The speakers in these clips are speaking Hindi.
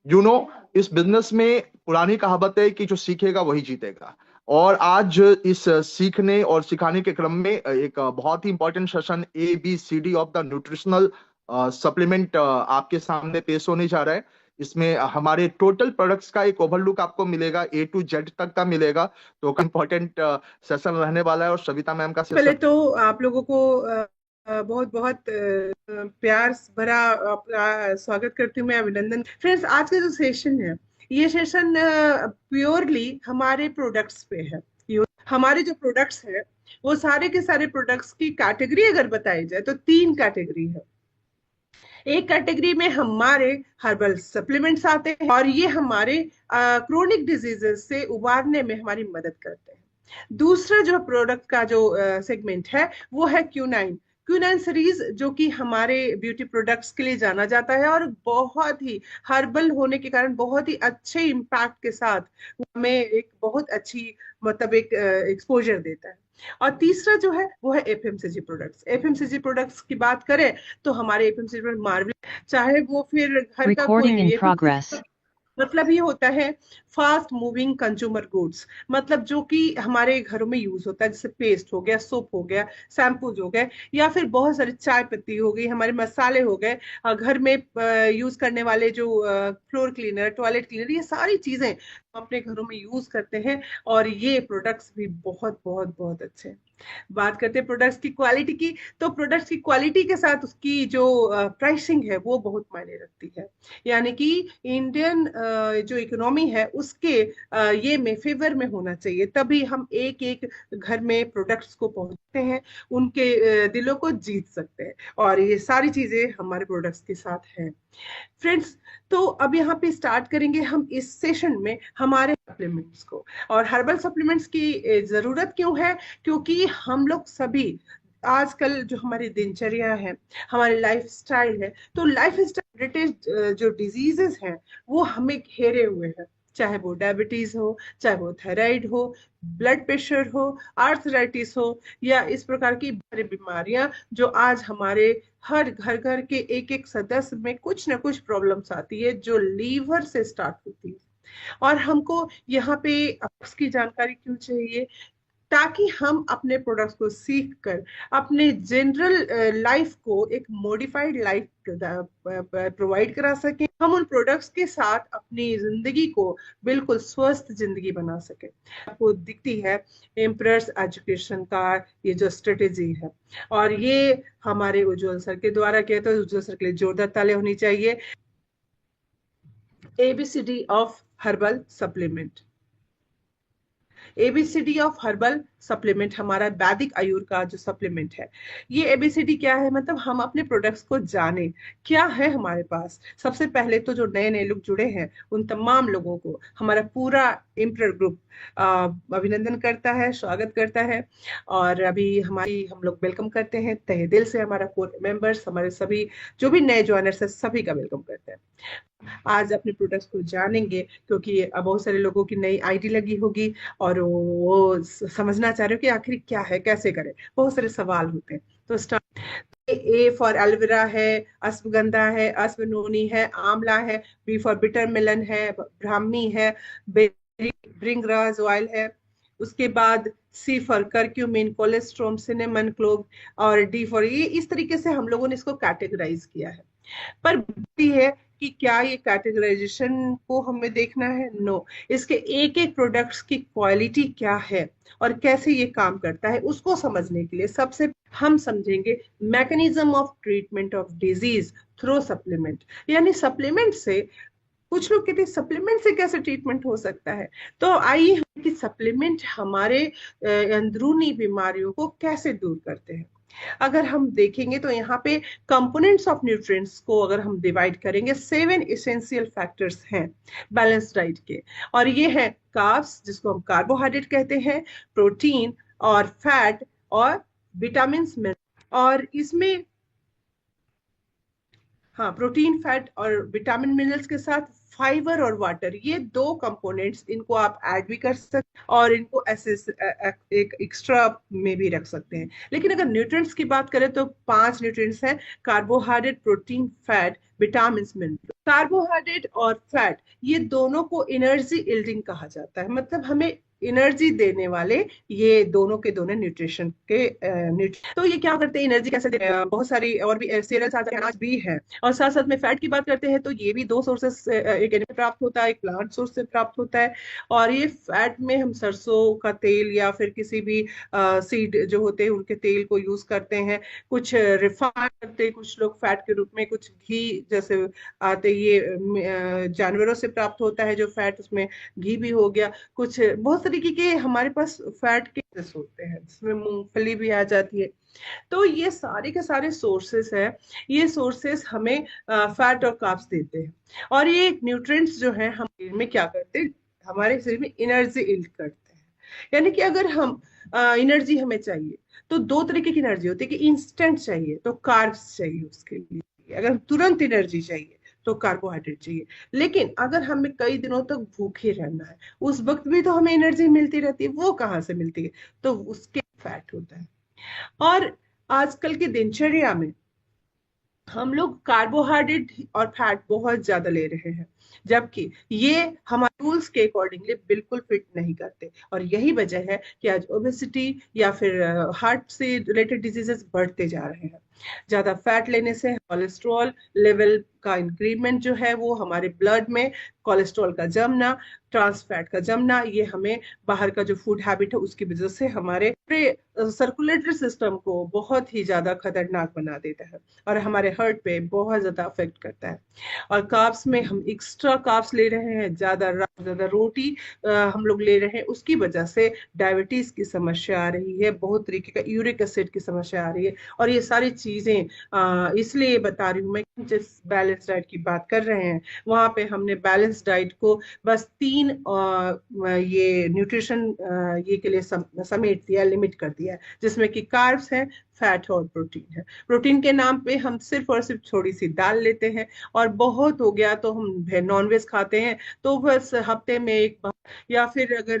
यू नो इस बिजनेस में पुरानी कहावत है कि जो सीखेगा वही जीतेगा। और आज इस सीखने और सिखाने के क्रम में एक बहुत ही important session ABCD of the nutritional supplement आपके सामने पेश होने जा रहा है। इसमें हमारे टोटल प्रोडक्ट्स का एक ओवरलुक आपको मिलेगा, A to Z तक का मिलेगा। तो इंपॉर्टेंट सेशन रहने वाला है और सविता मैम का पहले सेशन। तो आप लोगों को बहुत बहुत प्यार भरा स्वागत करती हूँ मैं, अभिनंदन। फ्रेंड्स, आज का जो सेशन है, ये सेशन प्योरली हमारे प्रोडक्ट्स पे है। हमारे जो प्रोडक्ट्स है, वो सारे के सारे प्रोडक्ट्स की कैटेगरी अगर बताई जाए तो तीन कैटेगरी है। एक कैटेगरी में हमारे हर्बल सप्लीमेंट्स आते हैं और ये हमारे क्रोनिक डिजीजेस से उबारने में हमारी मदद करते हैं। दूसरा जो प्रोडक्ट का जो सेगमेंट है, वो है क्यूनाइन। क्यूनाइन सीरीज, जो कि हमारे ब्यूटी प्रोडक्ट्स के लिए जाना जाता है और बहुत ही हर्बल होने के कारण बहुत ही अच्छे इम्पैक्ट के साथ हमें एक बहुत अच्छी, मतलब एक एक्सपोजर देता है। और तीसरा जो है वो है एफएमसीजी प्रोडक्ट्स। एफएमसीजी प्रोडक्ट्स की बात करें तो हमारे एफएमसीजी प्रोडक्ट मार्वल, चाहे वो फिर घर का कोई Recording in भी progress. मतलब ये होता है फास्ट मूविंग कंज्यूमर गुड्स, मतलब जो कि हमारे घरों में यूज होता है, जैसे पेस्ट हो गया, सोप हो गया, शैम्पूज हो गए, या फिर बहुत सारी चाय पत्ती हो गई, हमारे मसाले हो गए, घर में यूज करने वाले जो फ्लोर क्लीनर, टॉयलेट क्लीनर, ये सारी चीजें हम अपने घरों में यूज करते हैं। और ये प्रोडक्ट्स भी बहुत बहुत बहुत अच्छे हैं। बात करते हैं प्रोडक्ट्स की क्वालिटी की, तो प्रोडक्ट्स की क्वालिटी के साथ उसकी जो प्राइसिंग है वो बहुत मायने रखती है। यानी कि इंडियन जो इकोनॉमी है उसके ये में फेवर में होना चाहिए, तभी हम एक एक घर में प्रोडक्ट्स को पहुंचते हैं, उनके दिलों को जीत सकते हैं। और ये सारी चीजें हमारे प्रोडक्ट्स के साथ हैं। फ्रेंड्स, तो अब यहाँ पे स्टार्ट करेंगे हम इस सेशन में हमारे सप्लीमेंट्स को। और हर्बल सप्लीमेंट्स की जरूरत क्यों है? क्योंकि हम लोग सभी आजकल जो हमारी दिनचर्या है, हमारी लाइफ स्टाइल है, तो लाइफ स्टाइल रिलेटेड जो डिजीजेस हैं वो हमें घेरे हुए हैं। चाहे वो डायबिटीज हो, चाहे वो थायराइड हो, ब्लड प्रेशर हो, आर्थराइटिस हो, या इस प्रकार की सारी बीमारियां जो आज हमारे हर घर घर के एक एक सदस्य में कुछ ना कुछ प्रॉब्लम्स आती है, जो लीवर से स्टार्ट होती है। और हमको यहाँ पे इसकी जानकारी क्यों चाहिए? ताकि हम अपने प्रोडक्ट्स को सीख कर अपने जनरल लाइफ को एक मॉडिफाइड लाइफ प्रोवाइड करा सकें, हम उन प्रोडक्ट्स के साथ अपनी जिंदगी को बिल्कुल स्वस्थ जिंदगी बना सकें। आपको दिखती है एम्प्रर्स एजुकेशन का ये जो स्ट्रेटेजी है, और ये हमारे उज्जवल सर के द्वारा किया, तो उज्जवल सर के लिए जोरदार ताली होनी चाहिए। A B C D of herbal supplement. A B C D of herbal supplement हमारा वैदिक आयुर का जो सप्लीमेंट है। ये एबीसीडी क्या है? मतलब हम अपने प्रोडक्ट्स को जाने क्या है हमारे पास। सबसे पहले तो जो नए नए लोग जुड़े हैं उन तमाम लोगों को हमारा पूरा इम्प्रेयर ग्रुप अभिनंदन करता है, स्वागत करता है। और अभी हम लोग वेलकम करते हैं तहे दिल से, हमारा कोर मेंबर्स, हमारे सभी जो भी नए ज्वाइनर्स है, सभी का वेलकम करते हैं। आज अपने प्रोडक्ट्स को जानेंगे, क्योंकि अब बहुत सारे लोगों की नई आईडी लगी होगी और वो समझना चाह रहे हो कि आखिर क्या है, कैसे करें, बहुत सारे सवाल होते हैं। तो स्टार्ट। ए फॉर एलोवेरा है, अश्वगंधा है, अश्वनोनी है, आंवला है। बी फॉर बिटर मिलन है, ब्राह्मी है, भृंगराज ऑयल है। उसके बाद सी फॉर करक्यूमिन, कोलेस्ट्रोम, सिनेमन, क्लोव। और डी फॉर, ये इस तरीके से हम लोगों ने इसको कैटेगराइज किया है। पर भी है कि क्या ये कैटेगराइजेशन को हमें देखना है? नो। इसके एक एक प्रोडक्ट्स की क्वालिटी क्या है और कैसे ये काम करता है, उसको समझने के लिए सबसे हम समझेंगे mechanism of treatment of disease through supplement. यानी सप्लीमेंट से, कुछ लोग कहते हैं सप्लीमेंट से कैसे ट्रीटमेंट हो सकता है, तो आइए हम कि सप्लीमेंट हमारे अंदरूनी बीमारियों को कैसे दूर करते हैं। अगर हम देखेंगे तो यहाँ पे कंपोनेंट्स ऑफ न्यूट्रिएंट्स को अगर हम डिवाइड करेंगे, 7 एसेंशियल फैक्टर्स हैं बैलेंस डाइट के। और ये है कार्ब्स, जिसको हम कार्बोहाइड्रेट कहते हैं, प्रोटीन और फैट और विटामिन। और इसमें हाँ, प्रोटीन, फैट और विटामिन मिनरल्स के साथ फाइबर और वाटर, ये दो कंपोनेंट्स, इनको आप ऐड भी कर सकते हैं और इनको ऐसे एक एक्स्ट्रा में भी रख सकते हैं। लेकिन अगर न्यूट्रिएंट्स की बात करें तो 5 न्यूट्रिएंट्स हैं: carbohydrate, protein, fat, vitamin, mineral. Carbohydrate और फैट, ये दोनों को एनर्जी यील्डिंग कहा जाता है, मतलब हमें एनर्जी देने वाले ये दोनों के दोनों न्यूट्रिशन के तो ये क्या करते हैं, एनर्जी कैसे देते हैं? बहुत सारी और भी सीरियल्स आते हैं, अनाज भी है। और साथ साथ में फैट की बात करते हैं तो ये भी दो सोर्सेस, एक एनिमल प्राप्त होता है, एक प्लांट सोर्स से प्राप्त होता है। और ये फैट में हम सरसों का तेल या फिर किसी भी सीड जो होते हैं उनके तेल को यूज करते हैं। कुछ रिफाइन करते हैं कुछ लोग फैट के रूप में, कुछ घी जैसे आते, ये जानवरों से प्राप्त होता है जो फैट, उसमें घी भी हो गया। कुछ बहुत तरीके के हमारे पास फैट के sources होते हैं, जिसमें मूंगफली भी आ जाती है। तो ये सारे के सारे सोर्सेस है, ये सोर्सेस हमें फैट और कार्ब्स देते हैं। और ये न्यूट्रिएंट्स जो है हम शरीर में क्या करते हैं, हमारे शरीर में एनर्जी इल्ड करते हैं। यानी कि अगर हम एनर्जी हमें चाहिए तो दो तरीके की एनर्जी होती है, कि इंस्टेंट चाहिए तो कार्ब्स चाहिए उसके लिए, अगर तुरंत एनर्जी चाहिए तो कार्बोहाइड्रेट चाहिए। लेकिन अगर हमें कई दिनों तक भूखे रहना है, उस वक्त भी तो हमें एनर्जी मिलती रहती है, वो कहाँ से मिलती है? तो उसके फैट होता है। और आजकल की दिनचर्या में हम लोग कार्बोहाइड्रेट और फैट बहुत ज्यादा ले रहे हैं, जबकि ये हमारे रूल्स के अकॉर्डिंगली बिल्कुल फिट नहीं करते। और यही वजह है कि आज ओबेसिटी या फिर हार्ट से रिलेटेड डिजीजेस बढ़ते जा रहे हैं। ज्यादा फैट लेने से कोलेस्ट्रॉल लेवल का इंक्रीमेंट जो है, वो हमारे ब्लड में कोलेस्ट्रॉल का जमना, ट्रांस फैट का जमना, ये हमें बाहर का जो फूड हैबिट है उसकी वजह से हमारे सर्कुलेटरी सिस्टम को बहुत ही ज्यादा खतरनाक बना देता है और हमारे हार्ट पे बहुत ज्यादा अफेक्ट करता है। और कार्ब्स में हम एक्स्ट्रा कार्ब्स ले रहे हैं, ज्यादा ज्यादा रोटी हम लोग ले रहे हैं, उसकी वजह से डायबिटीज की समस्या आ रही है, बहुत तरीके का यूरिक एसिड की समस्या आ रही है। और ये सारी चीजें इसलिए बता रही हूँ मैं, जिस बैलेंस डाइट की बात कर रहे हैं वहां पे हमने बैलेंस डाइट को बस 3 ये न्यूट्रिशन ये के लिए समेट दिया, लिमिट कर दिया है, जिसमें कि कार्ब्स है, फैट और प्रोटीन है। प्रोटीन के नाम पे हम सिर्फ और सिर्फ थोड़ी सी दाल लेते हैं, और बहुत हो गया तो हम नॉनवेज खाते हैं, तो बस हफ्ते में एक बार। या फिर अगर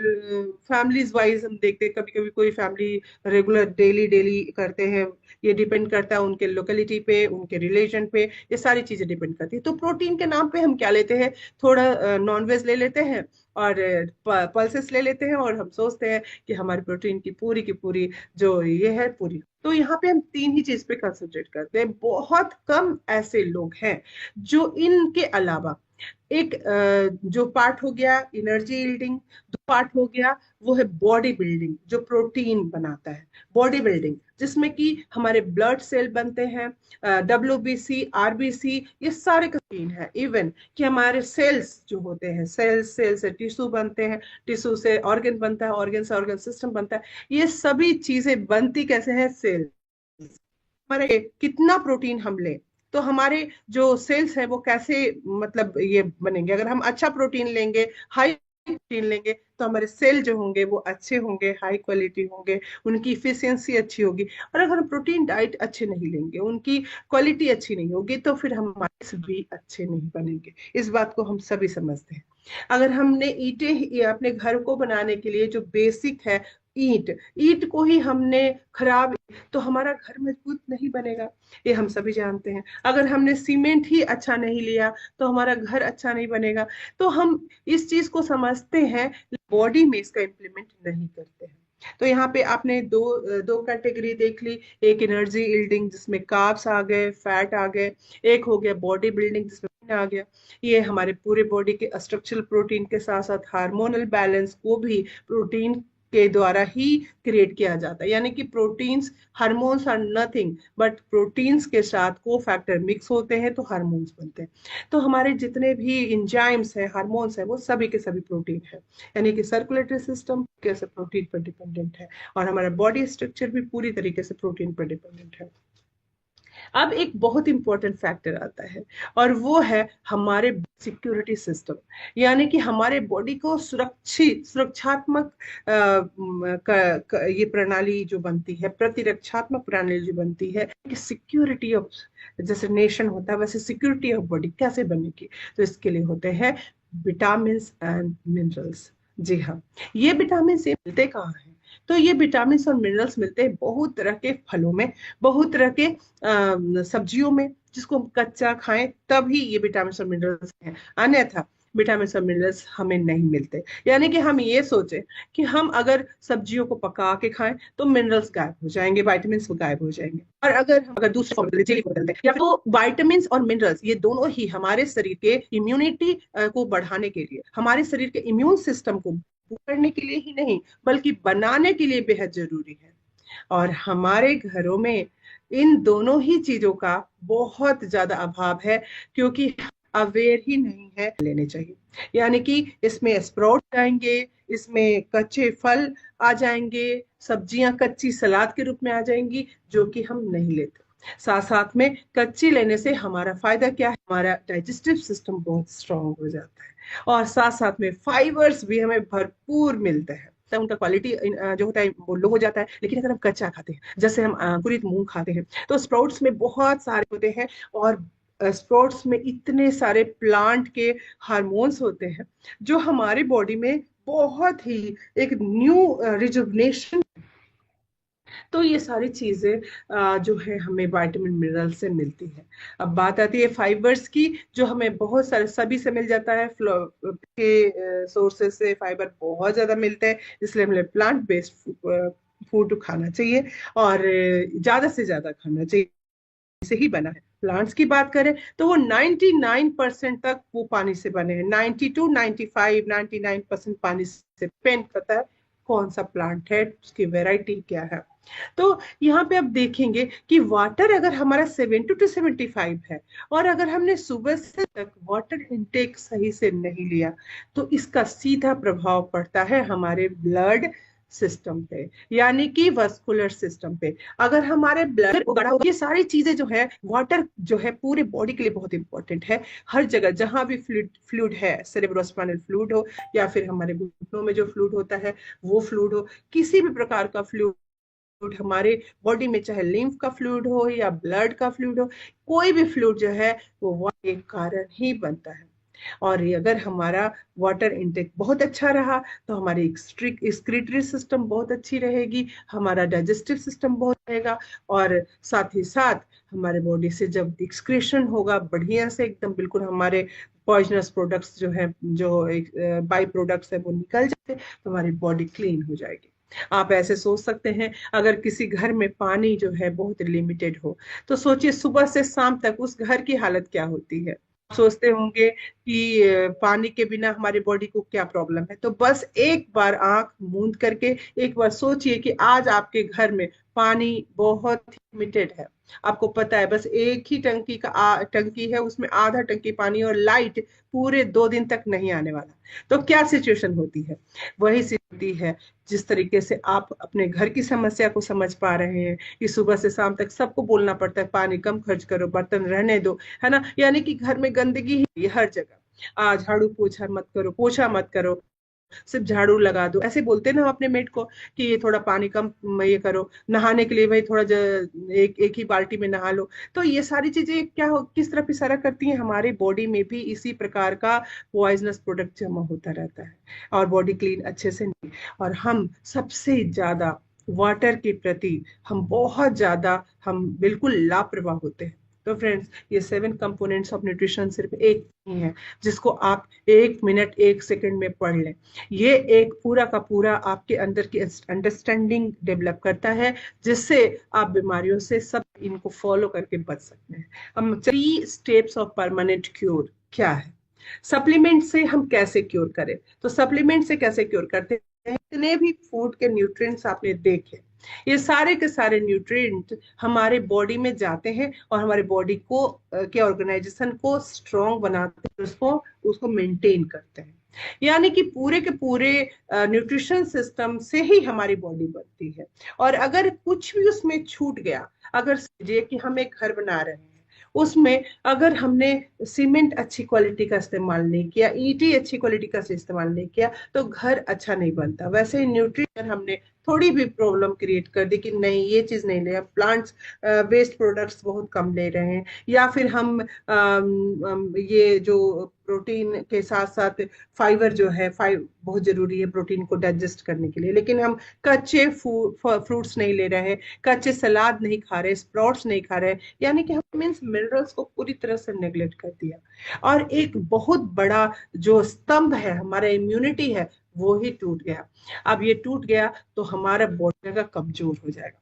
फैमिलीज वाइज हम देखते हैं, कभी कभी कोई फैमिली रेगुलर डेली डेली करते हैं, ये डिपेंड करता है उनके लोकेलिटी पे, उनके रिलीजन पे, ये सारी चीजें डिपेंड करती है। तो प्रोटीन के नाम पे हम क्या लेते हैं, थोड़ा नॉनवेज ले लेते हैं और पल्सेस ले लेते हैं, और हम सोचते हैं कि हमारी प्रोटीन की पूरी जो ये है पूरी। तो यहाँ पे हम तीन ही चीज पे कंसंट्रेट करते हैं। बहुत कम ऐसे लोग हैं जो इनके अलावा, एक जो पार्ट हो गया एनर्जी यील्डिंग, दो पार्ट हो गया वो है बॉडी बिल्डिंग, जो प्रोटीन बनाता है, बॉडी बिल्डिंग जिसमें कि हमारे ब्लड सेल बनते हैं, डब्ल्यूबीसी, आरबीसी, ये सारे प्रोटीन है। इवन कि हमारे सेल्स जो होते हैं, सेल से टिश्यू बनते हैं, टिश्यू से ऑर्गन बनता है, ऑर्गन से ऑर्गन सिस्टम बनता है। ये सभी चीजें बनती कैसे हैं? सेल। हमारे कितना प्रोटीन हम लें तो हमारे जो सेल्स है वो कैसे, मतलब ये बनेंगे? अगर हम अच्छा प्रोटीन लेंगे, हाई प्रोटीन लेंगे, तो हमारे सेल जो होंगे वो अच्छे होंगे, हाई क्वालिटी होंगे, उनकी इफिशियंसी अच्छी होगी। और अगर हम प्रोटीन डाइट अच्छे नहीं लेंगे, उनकी क्वालिटी अच्छी नहीं होगी, तो फिर हमारे सेल भी अच्छे नहीं बनेंगे। इस बात को हम सभी समझते हैं। अगर हमने ईंटें अपने घर को बनाने के लिए, जो बेसिक है, ईंट ईंट को ही हमने खराब, तो हमारा घर मजबूत नहीं बनेगा, ये हम सभी जानते हैं। अगर हमने सीमेंट ही अच्छा नहीं लिया तो हमारा घर अच्छा नहीं बनेगा। तो हम इस चीज को समझते हैं, बॉडी में इसका इम्प्लीमेंट नहीं करते हैं। तो यहाँ पे आपने दो दो कैटेगरी देख ली, एक एनर्जी यील्डिंग जिसमें कार्ब्स आ गए, फैट आ गए, एक हो गया बॉडी बिल्डिंग जिसमें आ गया। ये हमारे पूरे बॉडी के स्ट्रक्चरल प्रोटीन के साथ साथ हार्मोनल बैलेंस को भी प्रोटीन के द्वारा ही क्रिएट किया जाता है। यानी कि proteins, hormones are nothing but proteins के साथ को फैक्टर मिक्स होते हैं तो हार्मोन्स बनते हैं। तो हमारे जितने भी इंजाइम्स हैं, हार्मोन्स हैं, वो सभी के सभी प्रोटीन है। यानी कि सर्कुलेटरी सिस्टम कैसे प्रोटीन पर डिपेंडेंट है, और हमारा बॉडी स्ट्रक्चर भी पूरी तरीके से प्रोटीन पर डिपेंडेंट है। अब एक बहुत इंपॉर्टेंट फैक्टर आता है, और वो है हमारे सिक्योरिटी सिस्टम। यानी कि हमारे बॉडी को सुरक्षात्मक ये प्रणाली जो बनती है, प्रतिरक्षात्मक प्रणाली जो बनती है कि सिक्योरिटी ऑफ, जैसे नेशन होता है वैसे सिक्योरिटी ऑफ बॉडी कैसे बनेगी, तो इसके लिए होते हैं विटामिन एंड मिनरल्स। जी हाँ, ये विटामिन ये मिलते कहाँ हैं? तो ये विटामिन और मिनरल्स मिलते हैं बहुत तरह के फलों में, बहुत तरह के सब्जियों में, जिसको हम कच्चा खाएं तभी ये विटामिन और मिनरल्स हैं, अन्यथा विटामिन और मिनरल्स हमें नहीं मिलते। यानी कि हम ये सोचें कि हम अगर सब्जियों को पका के खाएं तो मिनरल्स गायब हो जाएंगे, विटामिन गायब हो जाएंगे, और अगर हम दूसरे फॉर्मूले जेली को बदलते हैं या फिर, तो विटामिन और मिनरल्स ये दोनों ही हमारे शरीर के इम्यूनिटी को बढ़ाने के लिए, हमारे शरीर के इम्यून सिस्टम को करने के लिए ही नहीं बल्कि बनाने के लिए बेहद जरूरी है। और हमारे घरों में इन दोनों ही चीजों का बहुत ज्यादा अभाव है, क्योंकि अवेयर ही नहीं है लेने चाहिए। यानी कि इसमें स्प्राउट आएंगे, इसमें कच्चे फल आ जाएंगे, सब्जियां कच्ची सलाद के रूप में आ जाएंगी, जो कि हम नहीं लेते। साथ साथ में कच्ची लेने से हमारा फायदा क्या है, हमारा डाइजेस्टिव सिस्टम बहुत स्ट्रांग हो जाता है, और साथ साथ में फाइबर्स भी हमें भरपूर मिलते हैं। तो उनका क्वालिटी जो होता है वो लो हो जाता है। लेकिन अगर हम कच्चा खाते हैं, जैसे हम अंकुरित मूंग खाते हैं, तो स्प्राउट्स में बहुत सारे होते हैं, और स्प्राउट्स में इतने सारे प्लांट के हार्मोन्स होते हैं जो हमारी बॉडी में बहुत ही एक न्यू रिजुवनेशन। तो ये सारी चीजें जो है हमें विटामिन मिनरल से मिलती है। अब बात आती है फाइबर्स की, जो हमें बहुत सारे सभी से मिल जाता है, के सोर्सेस से फाइबर बहुत ज्यादा मिलते हैं, इसलिए हमें प्लांट बेस्ड फूड खाना चाहिए, और ज्यादा से ज्यादा खाना चाहिए। से ही बना है। प्लांट्स की बात करें तो वो 99% तक वो पानी से बने हैं, 92 95 99% पानी से। डिपेंड करता है कौन सा प्लांट है, उसकी वेराइटी क्या है। तो यहाँ पे आप देखेंगे कि वाटर अगर हमारा 70 to 75 है, और अगर हमने सुबह से तक वाटर इनटेक सही से नहीं लिया, तो इसका सीधा प्रभाव पड़ता है हमारे ब्लड सिस्टम पे, यानी कि वस्कुलर सिस्टम पे। अगर हमारे ब्लड उगड़ा होगा, ये सारी चीजें जो है, वाटर जो है पूरे बॉडी के लिए बहुत इंपॉर्टेंट है। हर जगह जहां भी फ्लूइड फ्लूइड है, सेरेब्रोस्पाइनल फ्लूइड हो या फिर हमारे घुटनों में जो फ्लूइड होता है वो फ्लूइड हो, किसी भी प्रकार का फ्लूइड हमारे बॉडी में, चाहे लिम्फ का फ्लूइड हो या ब्लड का फ्लूइड हो, कोई भी फ्लूइड जो है वो वाटर के कारण ही बनता है। और अगर हमारा वाटर इनटेक बहुत अच्छा रहा तो हमारी एक्सक्रीटरी सिस्टम बहुत अच्छी रहेगी, हमारा डाइजेस्टिव सिस्टम बहुत रहेगा, और साथ ही साथ हमारे बॉडी से जब एक्सक्रीशन होगा बढ़िया से एकदम बिल्कुल, हमारे पॉइजनस प्रोडक्ट्स जो है, जो बाई प्रोडक्ट्स है वो निकल जाते, तो हमारी बॉडी क्लीन हो जाएगी। आप ऐसे सोच सकते हैं, अगर किसी घर में पानी जो है बहुत लिमिटेड हो, तो सोचिए सुबह से शाम तक उस घर की हालत क्या होती है। सोचते होंगे कि पानी के बिना हमारी बॉडी को क्या प्रॉब्लम है, तो बस एक बार आंख मूंद करके एक बार सोचिए कि आज आपके घर में पानी बहुत लिमिटेड है। आपको पता है बस एक ही टंकी है, उसमें आधा टंकी पानी, और लाइट पूरे 2 दिन तक नहीं आने वाला, तो क्या सिचुएशन होती है। वही स्थिति है जिस तरीके से आप अपने घर की समस्या को समझ पा रहे हैं, कि सुबह से शाम तक सबको बोलना पड़ता है पानी कम खर्च करो, बर्तन रहने दो, है ना। यानी कि घर में गंदगी ही हर जगह, झाड़ू पोछा मत करो, पोछा मत करो, सिर्फ झाड़ू लगा दो, ऐसे बोलते ना हम अपने मेट को कि ये थोड़ा पानी कम ये करो, नहाने के लिए भाई थोड़ा एक एक ही बाल्टी में नहा लो। तो ये सारी चीजें किस तरफ इशारा करती हैं, हमारी बॉडी में भी इसी प्रकार का पॉइजनस प्रोडक्ट जमा होता रहता है, और बॉडी क्लीन अच्छे से नहीं। और हम सबसे ज्यादा वाटर के प्रति हम बहुत ज्यादा हम बिल्कुल लापरवाह होते हैं। तो फ्रेंड्स, ये 7 कंपोनेंट्स ऑफ न्यूट्रिशन सिर्फ एक नहीं है जिसको आप 1 मिनट 1 सेकंड में पढ़ लें। ये एक पूरा का पूरा आपके अंदर की अंडरस्टैंडिंग डेवलप करता है, जिससे आप बीमारियों से सब इनको फॉलो करके बच सकते हैं। हम 3 स्टेप्स ऑफ परमानेंट क्योर क्या है, सप्लीमेंट से हम कैसे क्योर करें, तो सप्लीमेंट से कैसे क्योर करते हैं, जितने भी फूड के न्यूट्रिएंट्स आपने देखे, ये सारे के सारे न्यूट्रिएंट हमारे बॉडी में जाते हैं, और हमारे बॉडी को के ऑर्गेनाइजेशन को स्ट्रॉन्ग बनाते हैं, उसको उसको मेंटेन करते हैं। यानी कि पूरे के पूरे न्यूट्रिशन सिस्टम से ही हमारी बॉडी बनती है, और अगर कुछ भी उसमें छूट गया, अगर समझिए कि हम एक घर बना रहे हैं, उसमें अगर हमने सीमेंट अच्छी क्वालिटी का इस्तेमाल नहीं किया, ईंटें अच्छी क्वालिटी का इस्तेमाल नहीं किया, तो घर अच्छा नहीं बनता। वैसे ही न्यूट्रिशन हमने थोड़ी भी प्रॉब्लम क्रिएट कर दी कि नहीं ये चीज नहीं ले, प्लांट्स वेस्ट प्रोडक्ट्स बहुत कम ले रहे हैं, या फिर हम ये जो प्रोटीन के साथ साथ फाइबर जो है, बहुत जरूरी है प्रोटीन को डाइजेस्ट करने के लिए, लेकिन हम कच्चे फ्रूट्स नहीं ले रहे हैं, कच्चे सलाद नहीं खा रहे, स्प्राउट्स नहीं खा रहे, यानी कि हम मीन्स मिनरल्स को पूरी तरह से नेग्लेक्ट कर दिया। और एक बहुत बड़ा जो स्तंभ है हमारा इम्यूनिटी है, वो ही टूट गया। अब ये टूट गया तो हमारा बॉडी का कमजोर हो जाएगा,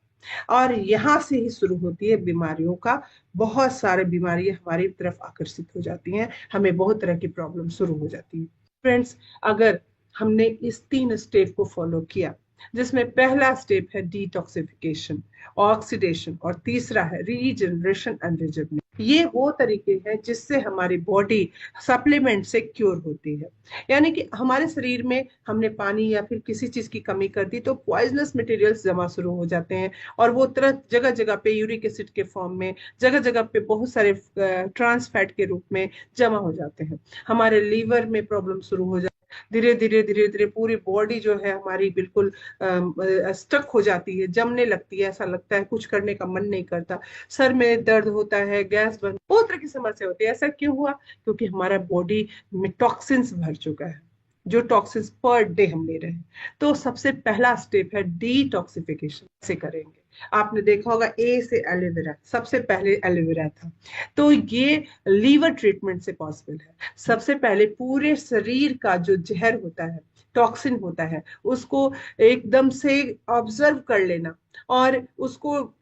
और यहाँ से ही शुरू होती है बीमारियों का। बहुत सारे बीमारियां हमारी तरफ आकर्षित हो जाती हैं, हमें बहुत तरह की प्रॉब्लम शुरू हो जाती है। फ्रेंड्स, अगर हमने इस 3 स्टेप को फॉलो किया, जिसमें पहला स्टेप है डिटॉक्सिफिकेशन, ऑक्सीडेशन, और तीसरा है रीजनरेशन एंड रिजुवनेशन, ये वो तरीके हैं जिससे हमारी बॉडी सप्लीमेंट से क्योर होती है। यानी कि हमारे शरीर में हमने पानी या फिर किसी चीज की कमी कर दी तो पॉइजनस मटेरियल्स जमा शुरू हो जाते हैं, और वो तरह जगह जगह पे यूरिक एसिड के फॉर्म में, जगह जगह पे बहुत सारे ट्रांस फैट के रूप में जमा हो जाते हैं। हमारे लीवर में प्रॉब्लम शुरू हो जाती है, धीरे धीरे पूरी बॉडी जो है हमारी बिल्कुल स्टक हो जाती है, जमने लगती है, ऐसा लगता है कुछ करने का मन नहीं करता, सर में दर्द होता है, गैस बन, बहुत तरह की समस्या होती है। ऐसा क्यों हुआ? क्योंकि हमारा बॉडी में टॉक्सिन्स भर चुका है, जो टॉक्सिन्स पर डे हम ले रहे हैं। तो सबसे पहला स्टेप है डिटॉक्सिफिकेशन से करेंगे। आपने देखा होगा ए से एलोवेरा, सबसे पहले एलोवेरा था, तो ये लीवर ट्रीटमेंट से पॉसिबल है। सबसे पहले पूरे शरीर का जो जहर होता है, टॉक्सिन होता है, उसको एकदम से ऑब्जर्व कर लेना, और उसको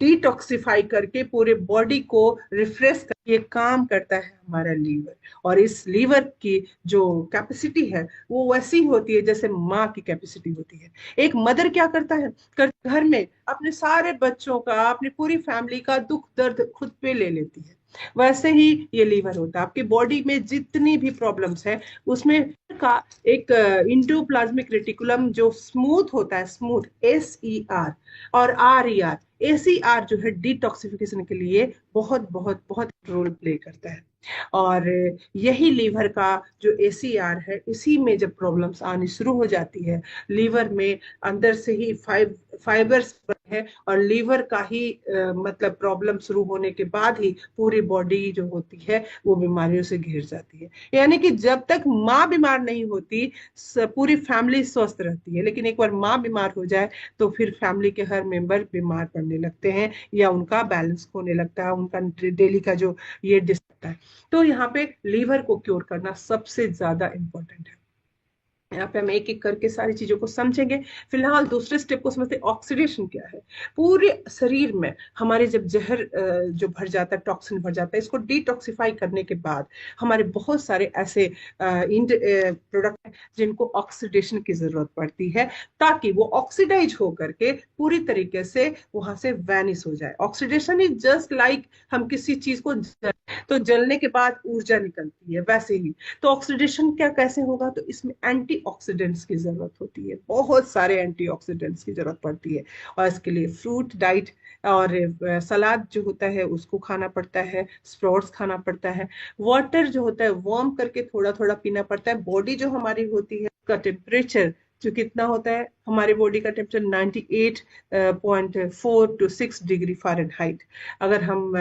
डिटॉक्सिफाई करके पूरे बॉडी को रिफ्रेश कर, ये काम करता है हमारा लीवर। और इस लीवर की जो कैपेसिटी है वो वैसी होती है जैसे माँ की कैपेसिटी होती है। एक मदर क्या करता है, घर में अपने सारे बच्चों का, अपनी पूरी फैमिली का दुख दर्द खुद पे ले लेती है, वैसे ही ये लीवर होता है। आपकी बॉडी में जितनी भी प्रॉब्लम्स है उसमें का एक इंडोप्लाज्मिक रेटिकुलम जो स्मूथ होता है, स्मूथ SER, और RER, ACR जो है डिटॉक्सिफिकेशन के लिए बहुत बहुत बहुत रोल प्ले करता है। और यही लीवर का जो ACR है, इसी में जब प्रॉब्लम्स आनी शुरू हो जाती है, लीवर में अंदर से ही फाइबर्स है, और लीवर का ही मतलब प्रॉब्लम शुरू होने के बाद ही पूरी बॉडी जो होती है वो बीमारियों से घिर जाती है। यानी कि जब तक माँ बीमार नहीं होती पूरी फैमिली स्वस्थ रहती है, लेकिन एक बार माँ बीमार हो जाए तो फिर फैमिली के हर मेंबर बीमार पड़ने लगते हैं, या उनका बैलेंस होने लगता है, उनका डेली का जो ये डिस्टर्ब है। तो यहाँ पे लीवर को क्योर करना सबसे ज्यादा इंपॉर्टेंट है। यहाँ पे हम एक एक करके सारी चीजों को समझेंगे। फिलहाल दूसरे स्टेप को समझते हैं, ऑक्सीडेशन क्या है। पूरे शरीर में हमारे जब जहर जो भर जाता है, टॉक्सिन भर जाता है, इसको डिटॉक्सिफाई करने के बाद हमारे बहुत सारे ऐसे प्रोडक्ट जिनको ऑक्सीडेशन की जरूरत पड़ती है, ताकि वो ऑक्सीडाइज हो करके पूरी तरीके से वहां से वैनिश हो जाए। ऑक्सीडेशन इज जस्ट लाइक हम किसी चीज को तो जलने के बाद ऊर्जा निकलती है, वैसे ही तो ऑक्सीडेशन क्या कैसे होगा, तो इसमें एंटीऑक्सीडेंट्स की जरूरत होती है, बहुत सारे एंटीऑक्सीडेंट्स की जरूरत पड़ती है। और इसके लिए फ्रूट डाइट और सलाद जो होता है उसको खाना पड़ता है, स्प्राउट्स खाना पड़ता है, वाटर जो होता है वार्म करके थोड़ा थोड़ा पीना पड़ता है। बॉडी जो हमारी होती है उसका टेम्परेचर जो कितना होता है, हमारी बॉडी का टेम्परेचर 98.4 to 6 डिग्री फ़ारेनहाइट। अगर हम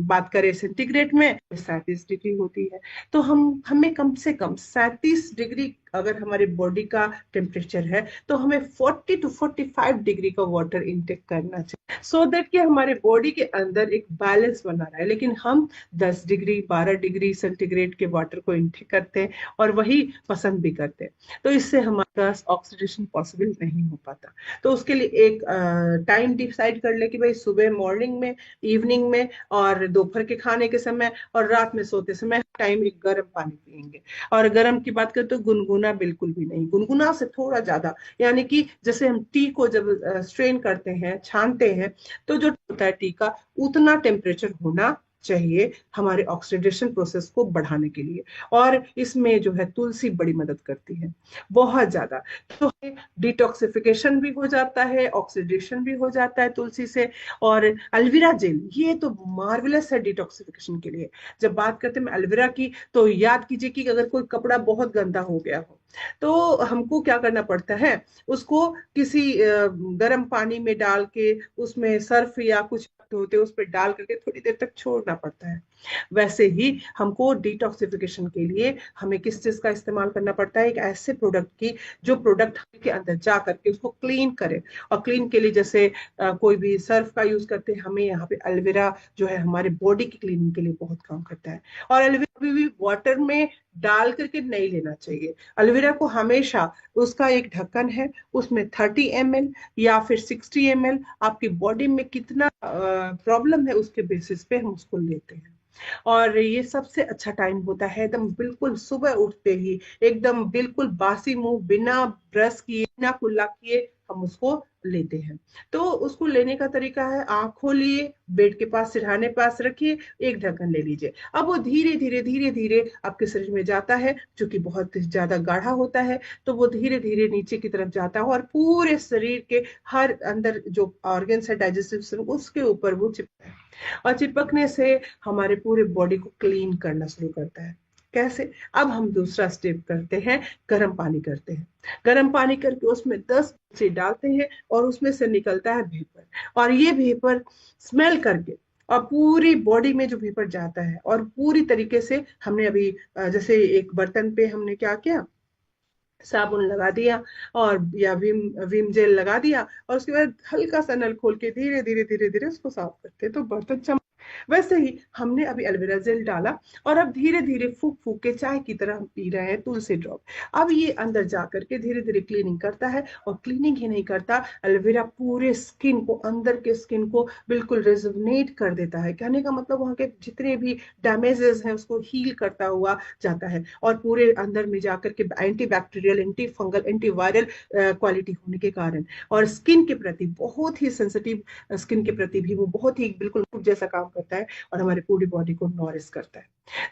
बात करें सेंटीग्रेड में 37 डिग्री होती है। तो हमें कम से कम 37 डिग्री अगर हमारी बॉडी का टेम्परेचर है तो हमें 40 to 45 डिग्री का वाटर इनटेक करना चाहिए, सो दैट कि हमारे बॉडी के अंदर एक बैलेंस बना रहा है। लेकिन हम 10 डिग्री 12 डिग्री सेंटीग्रेड के वाटर को इनटेक करते हैं और वही पसंद भी करते हैं, तो इससे हमारा ऑक्सीडेशन पॉसिबल नहीं हो पाता। तो उसके लिए एक टाइम डिसाइड कर ले कि भाई सुबह मॉर्निंग में, इवनिंग में, और दोपहर के खाने के समय और रात में सोते समय टाइम एक गर्म पानी पियेंगे। और गर्म की बात करें तो गुनगुना बिल्कुल भी नहीं, गुनगुना से थोड़ा ज्यादा, यानी कि जैसे हम टी को जब स्ट्रेन करते हैं, छानते हैं, तो जो होता है टी का उतना टेम्परेचर होना चाहिए हमारे ऑक्सीडेशन प्रोसेस को बढ़ाने के लिए। और इसमें जो है तुलसी बड़ी मदद करती है, बहुत ज्यादा। तो डिटॉक्सिफिकेशन भी हो जाता है, ऑक्सीडेशन भी हो जाता है तुलसी से। और एलोवेरा जेल ये तो मार्वलस है डिटॉक्सिफिकेशन के लिए। जब बात करते हैं एलोवेरा की, तो याद कीजिए कि अगर कोई कपड़ा बहुत गंदा हो गया हो, तो हमको क्या करना पड़ता है, उसको किसी गर्म पानी में डाल के उसमें सर्फ या कुछ होते उस पर डाल करके थोड़ी देर तक छोड़ना पड़ता है। वैसे ही हमको डिटॉक्सिफिकेशन के लिए हमें किस चीज का इस्तेमाल करना पड़ता है, एक ऐसे प्रोडक्ट की जो प्रोडक्ट के अंदर जा करके उसको क्लीन करे। और क्लीन के लिए जैसे कोई भी सर्फ का यूज करते हैं, हमें यहाँ पे एलोवेरा जो है हमारे बॉडी की क्लीनिंग के लिए बहुत काम करता है। और एलोवेरा कभी भी वाटर में डाल करके नहीं लेना चाहिए। एलोवेरा को हमेशा, उसका एक ढक्कन है, उसमें 30 ml या फिर 60 ml, आपकी बॉडी में कितना प्रॉब्लम है उसके बेसिस पे हम उसको लेते हैं। और ये सबसे अच्छा टाइम होता है एकदम बिल्कुल सुबह उठते ही, एकदम बिल्कुल बासी मुंह, बिना ब्रश किए, बिना कुल्ला किए हम उसको लेते हैं। तो उसको लेने का तरीका है, आँख खोलिए, बेड के पास सिरहाने पास रखिए, एक ढक्कन ले लीजिए। अब वो धीरे धीरे धीरे धीरे आपके शरीर में जाता है, जो कि बहुत ज्यादा गाढ़ा होता है। तो वो धीरे धीरे नीचे की तरफ जाता है और पूरे शरीर के हर अंदर जो ऑर्गन्स है, डाइजेस्टिव सिस्टम, उसके ऊपर वो चिपकता है। और चिपकने से हमारे पूरे बॉडी को क्लीन करना शुरू करता है। कैसे? अब हम दूसरा स्टेप करते हैं, गर्म पानी करते हैं। गर्म पानी करके उसमें 10 से डालते हैं और उसमें से निकलता है वेपर। और ये वेपर स्मेल करके और पूरी बॉडी में जो वेपर जाता है, और पूरी तरीके से हमने अभी जैसे एक बर्तन पे हमने क्या किया, साबुन लगा दिया और या विम विम जेल लगा दिया, और उसके बाद हल्का सा नल खोल के धीरे धीरे धीरे धीरे उसको साफ करते हैं, तो बर्तन चमक। वैसे ही हमने अभी एलोवेरा जेल डाला, और अब धीरे धीरे फूक फूक के चाय की तरह हम पी रहे हैं तुलसी ड्रॉप। अब ये अंदर जा करके धीरे धीरे क्लीनिंग करता है। और क्लीनिंग ही नहीं करता, एलोवेरा पूरे स्किन को, अंदर के स्किन को बिल्कुल रेजुवनेट कर देता है। कहने का मतलब वहां के जितने भी डैमेजेस हैं उसको हील करता हुआ जाता है। और पूरे अंदर में जाकर के anti bacterial, anti fungal, anti viral quality होने के कारण, और स्किन के प्रति बहुत ही सेंसिटिव, स्किन के प्रति भी वो बहुत ही बिल्कुल फूड जैसा काम करता है, और हमारी पूरी बॉडी को नॉरिश करता है।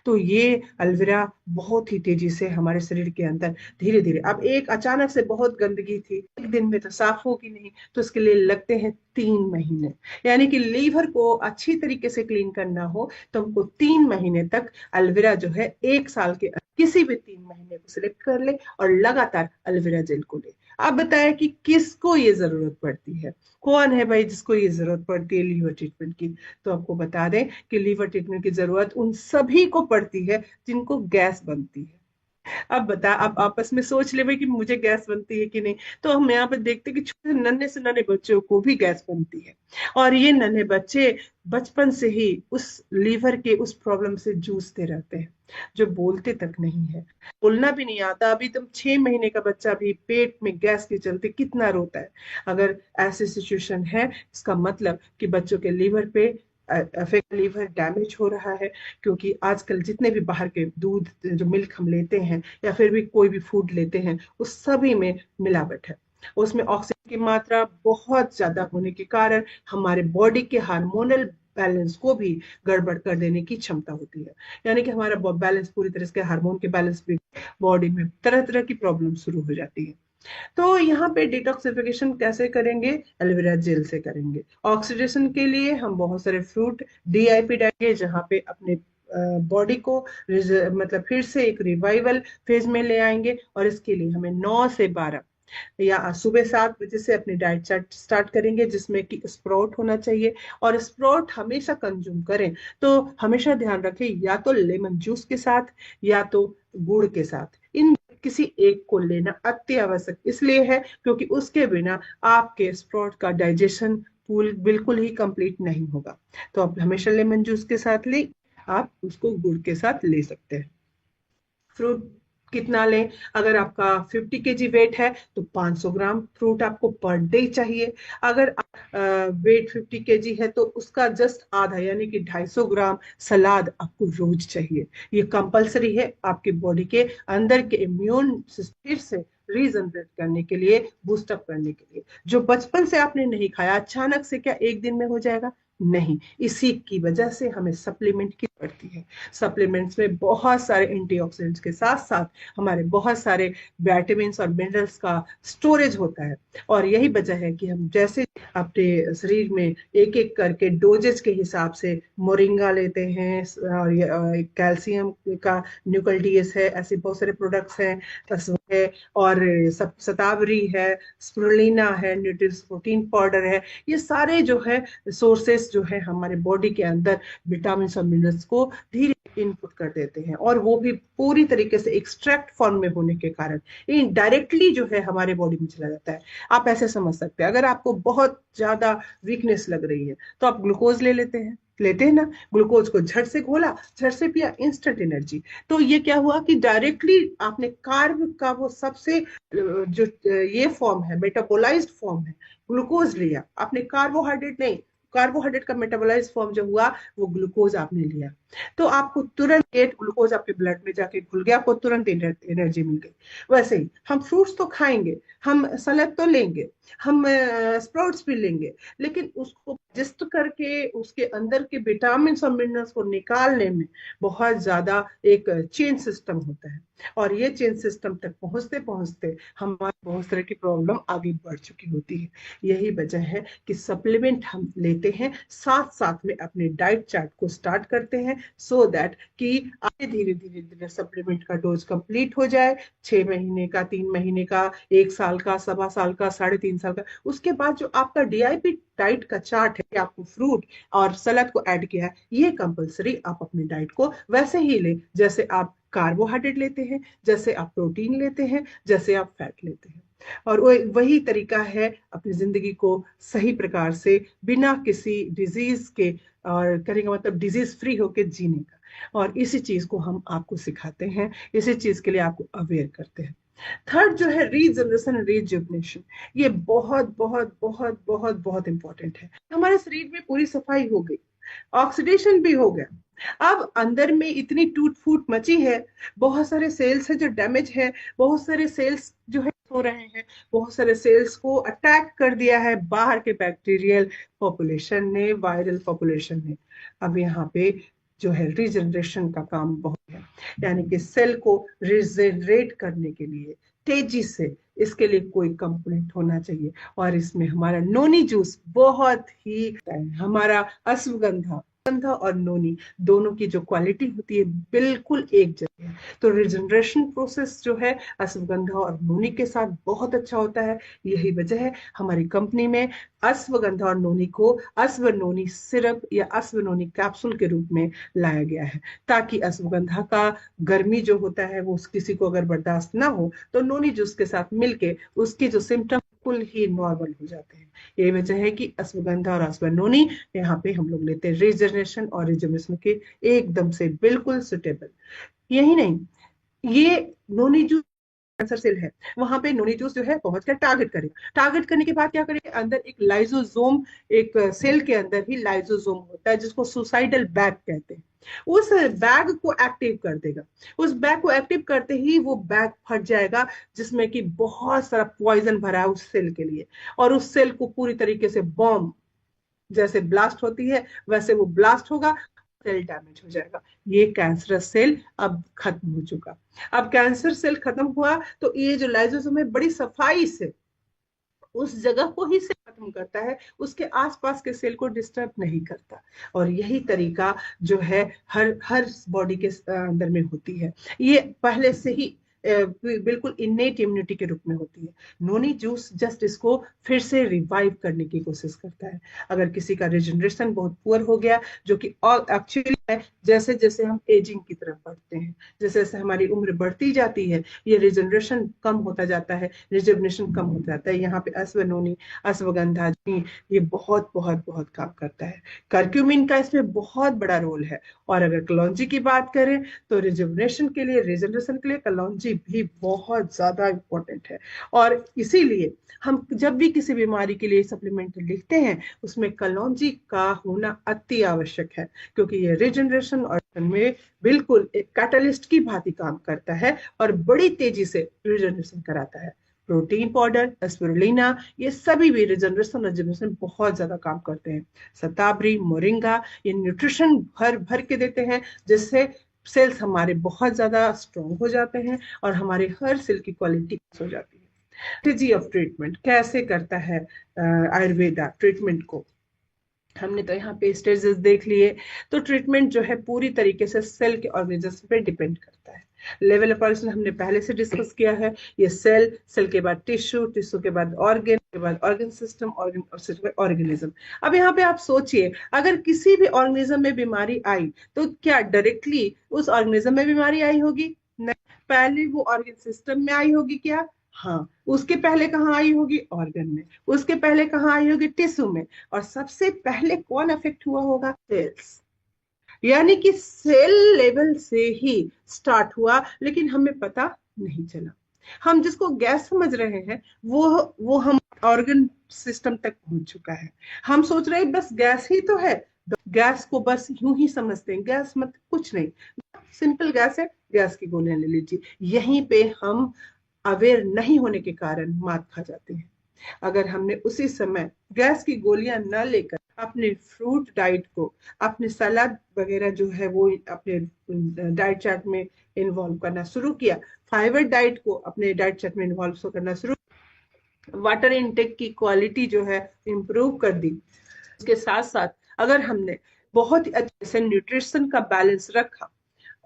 तो ये एलोवेरा बहुत ही तेजी से हमारे शरीर के अंदर धीरे धीरे, अब एक अचानक से बहुत गंदगी थी, एक दिन में तो साफ होगी नहीं, तो इसके लिए लगते हैं 3 महीने। यानी कि लीवर को अच्छी तरीके से क्लीन करना हो तो हमको 3 महीने तक, एलोवेरा जो है 1 साल के किसी भी 3 महीने को सिलेक्ट कर ले और लगातार एलोवेरा जेल को ले। आप बताएं कि किसको ये जरूरत पड़ती है, कौन है भाई जिसको ये जरूरत पड़ती है लीवर ट्रीटमेंट की? तो आपको बता दें कि लीवर ट्रीटमेंट की जरूरत उन सभी को पड़ती है जिनको गैस बनती है। अब बता, अब आपस में सोच ले भाई कि मुझे गैस बनती है कि नहीं। तो हम यहाँ पे देखते हैं कि छोटे नन्हे से नन्हे बच्चों को भी गैस बनती है। और ये नन्हे बच्चे बचपन से ही उस लीवर के उस प्रॉब्लम से जूझते रहते हैं, जो बोलते तक नहीं है, बोलना भी नहीं आता। अभी तुम 6 महीने का बच्चा भी पेट में गैस के चलते कितना रोता है। अगर ऐसी सिचुएशन है, इसका मतलब कि बच्चों के लीवर पे अफेक्ट, लीवर डैमेज हो रहा है। क्योंकि आजकल जितने भी बाहर के दूध, जो मिल्क हम लेते हैं या फिर भी कोई भी फूड लेते हैं, उस सभी में मिलावट है। उसमें ऑक्सीजन की मात्रा बहुत ज्यादा होने के कारण हमारे बॉडी के हार्मोनल बैलेंस को भी गड़बड़ कर देने की क्षमता होती है। यानी कि हमारा बैलेंस पूरी तरह से, हार्मोन के बैलेंस भी, बॉडी में तरह तरह की प्रॉब्लम शुरू हो जाती है। तो यहाँ पे डिटॉक्सिफिकेशन कैसे करेंगे? एलोवेरा जेल से करेंगे। ऑक्सीडेशन के लिए हम बहुत सारे फ्रूट, डीआईपी डालेंगे, जहाँ पे अपने बॉडी को मतलब फिर से एक रिवाइवल फेज में ले आएंगे। और इसके लिए हमें 9 से 12 या सुबह 7 बजे से अपनी डाइट चार्ट स्टार्ट करेंगे, जिसमें कि स्प्राउट होना चाहिए। और स्प्राउट हमेशा कंज्यूम करें तो हमेशा ध्यान रखें, या तो लेमन जूस के साथ या तो गुड़ के साथ, इन किसी एक को लेना अति आवश्यक इसलिए है क्योंकि उसके बिना आपके स्प्राउट का डाइजेशन बिल्कुल ही कंप्लीट नहीं होगा। तो आप हमेशा लेमन जूस के साथ ले, आप उसको गुड़ के साथ ले सकते हैं। फ्रूट कितना लें? अगर आपका 50 kg वेट है तो 500 ग्राम फ्रूट आपको पर डे चाहिए। अगर वेट 50 kg है तो उसका जस्ट आधा यानी कि 250 ग्राम सलाद आपको रोज चाहिए। ये कंपलसरी है आपकी बॉडी के अंदर के इम्यून सिस्टम से रीजनरेट करने के लिए, बूस्टअप करने के लिए। जो बचपन से आपने नहीं खाया, अचानक से क्या एक दिन में हो जाएगा? नहीं, इसी की वजह से हमें सप्लीमेंट की पड़ती है। सप्लीमेंट्स में बहुत सारे एंटीऑक्सीडेंट्स के साथ साथ हमारे बहुत सारे विटामिन और मिनरल्स का स्टोरेज होता है। और यही वजह है कि हम जैसे अपने शरीर में एक एक करके डोजेज के हिसाब से मोरिंगा लेते हैं, और कैल्शियम का न्यूक्लियस है, ऐसे बहुत सारे प्रोडक्ट्स हैं है, और सब शतावरी है, स्पिरुलिना है, न्यूट्रिस प्रोटीन पाउडर है, ये सारे जो है सोर्सेस जो है हमारे बॉडी के अंदर विटामिन और मिनरल्स को धीरे इनपुट कर देते हैं, और वो भी पूरी तरीके से एक्सट्रैक्ट फॉर्म में होने के कारण इनडायरेक्टली जो है हमारे बॉडी में चला जाता है। आप ऐसे समझ सकते हैं, अगर आपको बहुत ज्यादा वीकनेस लग रही है तो आप ग्लूकोज लेते हैं ना, ग्लूकोज को झट से घोला, झट से पिया, इंस्टेंट एनर्जी। तो ये क्या हुआ कि डायरेक्टली आपने कार्ब का वो सबसे जो ये फॉर्म है, मेटाबोलाइज्ड फॉर्म है, ग्लूकोज लिया आपने, कार्बोहाइड्रेट नहीं। कार्बोहाइड्रेट का मेटाबोलाइज फॉर्म जो हुआ वो ग्लूकोज आपने लिया, तो आपको तुरंत ग्लूकोज आपके ब्लड में जाके घुल गया, आपको तुरंत एनर्जी मिल गई। वैसे ही हम फ्रूट्स तो खाएंगे, हम सलाद तो लेंगे, हम स्प्राउट्स भी लेंगे, लेकिन उसको डाइजेस्ट करके उसके अंदर के विटामिन और मिनरल्स को निकालने में बहुत ज्यादा एक चेन सिस्टम होता है, और ये चेन सिस्टम तक पहुंचते पहुंचते हमारी बहुत तरह की प्रॉब्लम आगे बढ़ चुकी होती है। यही वजह है कि सप्लीमेंट हम लेते हैं, साथ साथ में अपने डाइट चार्ट को स्टार्ट करते हैं, सो दैट कि आगे धीरे धीरे धीरे सप्लीमेंट का डोज कंप्लीट हो जाए, 6 महीने का, 3 महीने का, 1 साल का, 1.25 साल का, 3.5 साल का। उसके बाद जो आपका डीआईपी डाइट का चार्ट है कि आपको फ्रूट और सलाद को ऐड किया है, ये कंपलसरी आप अपने डाइट को वैसे ही ले जैसे आप कार्बोहाइड्रेट लेते हैं, जैसे आप प्रोटीन लेते हैं, जैसे आप फैट लेते हैं। और वही तरीका है अपनी जिंदगी को सही प्रकार से बिना किसी डिजीज के, और करेंगे मतलब डिजीज फ्री होके जीने का। और इसी चीज को हम आपको सिखाते हैं, इसी चीज के लिए आपको अवेयर करते हैं। थर्ड जो है रीजनरेशन, रिजुवनेशन, ये बहुत बहुत बहुत बहुत बहुत इंपॉर्टेंट है। हमारे शरीर में पूरी सफाई हो गई, ऑक्सीडेशन भी हो गया, अब अंदर में इतनी टूट फूट मची है, बहुत सारे सेल्स है जो डैमेज है, बहुत सारे सेल्स जो है हो रहे हैं, बहुत सारे सेल्स को अटैक कर दिया है बाहर के बैक्टीरियल पॉपुलेशन ने, वायरल पॉपुलेशन ने। अब यहाँ पे जो है रीजनरेशन का काम बहुत है, यानी कि सेल को रिजेनरेट करने के लिए तेजी से, इसके लिए कोई कंपोनेंट होना चाहिए, और इसमें हमारा नोनी जूस बहुत ही, हमारा अश्वगंधा, गंधा और नोनी दोनों की जो क्वालिटी होती है बिल्कुल एक जगह है। तो रिजनरेशन प्रोसेस जो है अश्वगंधा और नोनी के साथ बहुत अच्छा होता है। यही वजह है हमारी कंपनी में अश्वगंधा और नोनी को अश्व नोनी सिरप या अश्व नोनी कैप्सूल के रूप में लाया गया है, ताकि अश्वगंधा का गर्मी जो होता है वो किसी को अगर बर्दाश्त ना हो तो नोनी जूस के साथ मिलके उसके जो सिम्टम बिल्कुल ही नॉर्मल हो जाते हैं। यही वजह है कि अश्वगंधा और अश्वनोनी यहाँ पे हम लोग लेते हैं रिजनरेशन और रिजुविनेशन के एकदम से बिल्कुल सुटेबल। यही नहीं, ये नोनी जूस कैंसर सेल है, वहां पे नोनी जूस जो है पहुंच कर टारगेट करेगा, टारगेट करने के बाद क्या करेगा, अंदर एक लाइजोसोम, एक सेल के अंदर ही लाइजोसोम होता है जिसको सुसाइडल बैग कहते हैं, उस बैग को एक्टिव कर देगा। उस बैग को एक्टिव करते ही वो बैग फट जाएगा जिसमें कि बहुत सारा पॉइजन भरा है उस सेल के लिए, और उस सेल को पूरी तरीके से बॉम्ब जैसे ब्लास्ट होती है वैसे वो ब्लास्ट होगा, सेल डैमेज हो जाएगा। ये कैंसरस सेल अब खत्म हो चुका। अब कैंसर सेल खत्म हुआ तो ये जो लाइजोसोम है बड़ी सफाई से उस जगह को ही से खत्म करता है, उसके आसपास के सेल को डिस्टर्ब नहीं करता। और यही तरीका जो है हर हर बॉडी के अंदर में होती है, ये पहले से ही बिल्कुल इनेट इम्यूनिटी के रूप में होती है। नोनी जूस जस्ट इसको फिर से रिवाइव करने की कोशिश करता है। अगर किसी का रिजनरेशन बहुत पुअर हो गया, जो कि एक्चुअली है, जैसे जैसे हम एजिंग की तरफ बढ़ते हैं, जैसे जैसे हमारी उम्र बढ़ती जाती है, ये रिजनरेशन कम होता जाता है, रिजुविनेशन कम होता जाता है। यहाँ पे अश्वनोनी, अश्वगंधा ये बहुत बहुत बहुत काम करता है। कर्क्यूमिन का इसमें बहुत बड़ा रोल है। और अगर कलौंजी की बात करें तो रिजुविनेशन के लिए, रिजनरेशन के लिए कलौंजी भी बहुत ज्यादा इंपॉर्टेंट है। और इसीलिए हम जब भी किसी बीमारी के लिए सप्लीमेंट लिखते हैं उसमें कलौंजी का होना अति आवश्यक है, क्योंकि ये रिजनरेशन और में बिल्कुल एक कैटलिस्ट की भांति काम करता है और बड़ी तेजी से रिजनरेशन कराता है। प्रोटीन पाउडर, स्पिरुलिना, ये सभी भी रिजनरेशन रिजुविनेशन बहुत ज्यादा काम करते हैं। शतावरी, मोरिंगा, ये न्यूट्रिशन भर भर के देते हैं, जिससे सेल्स हमारे बहुत ज्यादा स्ट्रांग हो जाते हैं और हमारे हर सेल की क्वालिटी हो जाती है। स्ट्रेटजी ऑफ ट्रीटमेंट कैसे करता है आयुर्वेदा ट्रीटमेंट को, हमने तो यहाँ पे स्टेजेस देख लिए। तो ट्रीटमेंट जो है पूरी तरीके से सेल के ऑर्गेनिज्म पे डिपेंड करता है। लेवल ऑफ ऑर्गेनिज्म हमने पहले से डिस्कस किया है, ये सेल, सेल के बाद टिश्यू, टिश्यू के बाद ऑर्गन, के बाद ऑर्गन सिस्टम, ऑर्गन सिस्टम के ऑर्गेनिज्म। अब यहाँ पे आप सोचिए, अगर किसी भी ऑर्गेनिज्म में बीमारी आई तो क्या डायरेक्टली उस ऑर्गेनिज्म में बीमारी आई होगी? नहीं, पहले वो ऑर्गन सिस्टम में आई होगी क्या? हाँ। उसके पहले कहाँ आई होगी? ऑर्गन में। उसके पहले कहाँ आई होगी? टिश्यू में। और सबसे पहले कौन अफेक्ट हुआ होगा? सेल्स। यानी कि सेल लेवल से ही स्टार्ट हुआ, लेकिन हमें पता नहीं चला। हम जिसको गैस समझ रहे हैं वो हम ऑर्गन सिस्टम तक पहुंच चुका है। हम सोच रहे हैं बस गैस ही तो है, गैस को बस यूं ही समझते हैं, गैस मत कुछ नहीं, सिंपल गैस है, गैस की गोलियां ले लीजिए। यहीं पे हम अवेयर नहीं होने के कारण मात खा जाते हैं। अगर हमने उसी समय गैस की गोलियां न लेकर अपने फ्रूट डाइट को, अपने सलाद वगैरह जो है वो अपने डाइट चार्ट में इन्वॉल्व करना शुरू किया, फाइबर डाइट को अपने डाइट चार्ट में इन्वॉल्व करना शुरू, वाटर इनटेक की क्वालिटी जो है इम्प्रूव कर दी, उसके साथ साथ अगर हमने बहुत ही अच्छे से न्यूट्रिशन का बैलेंस रखा,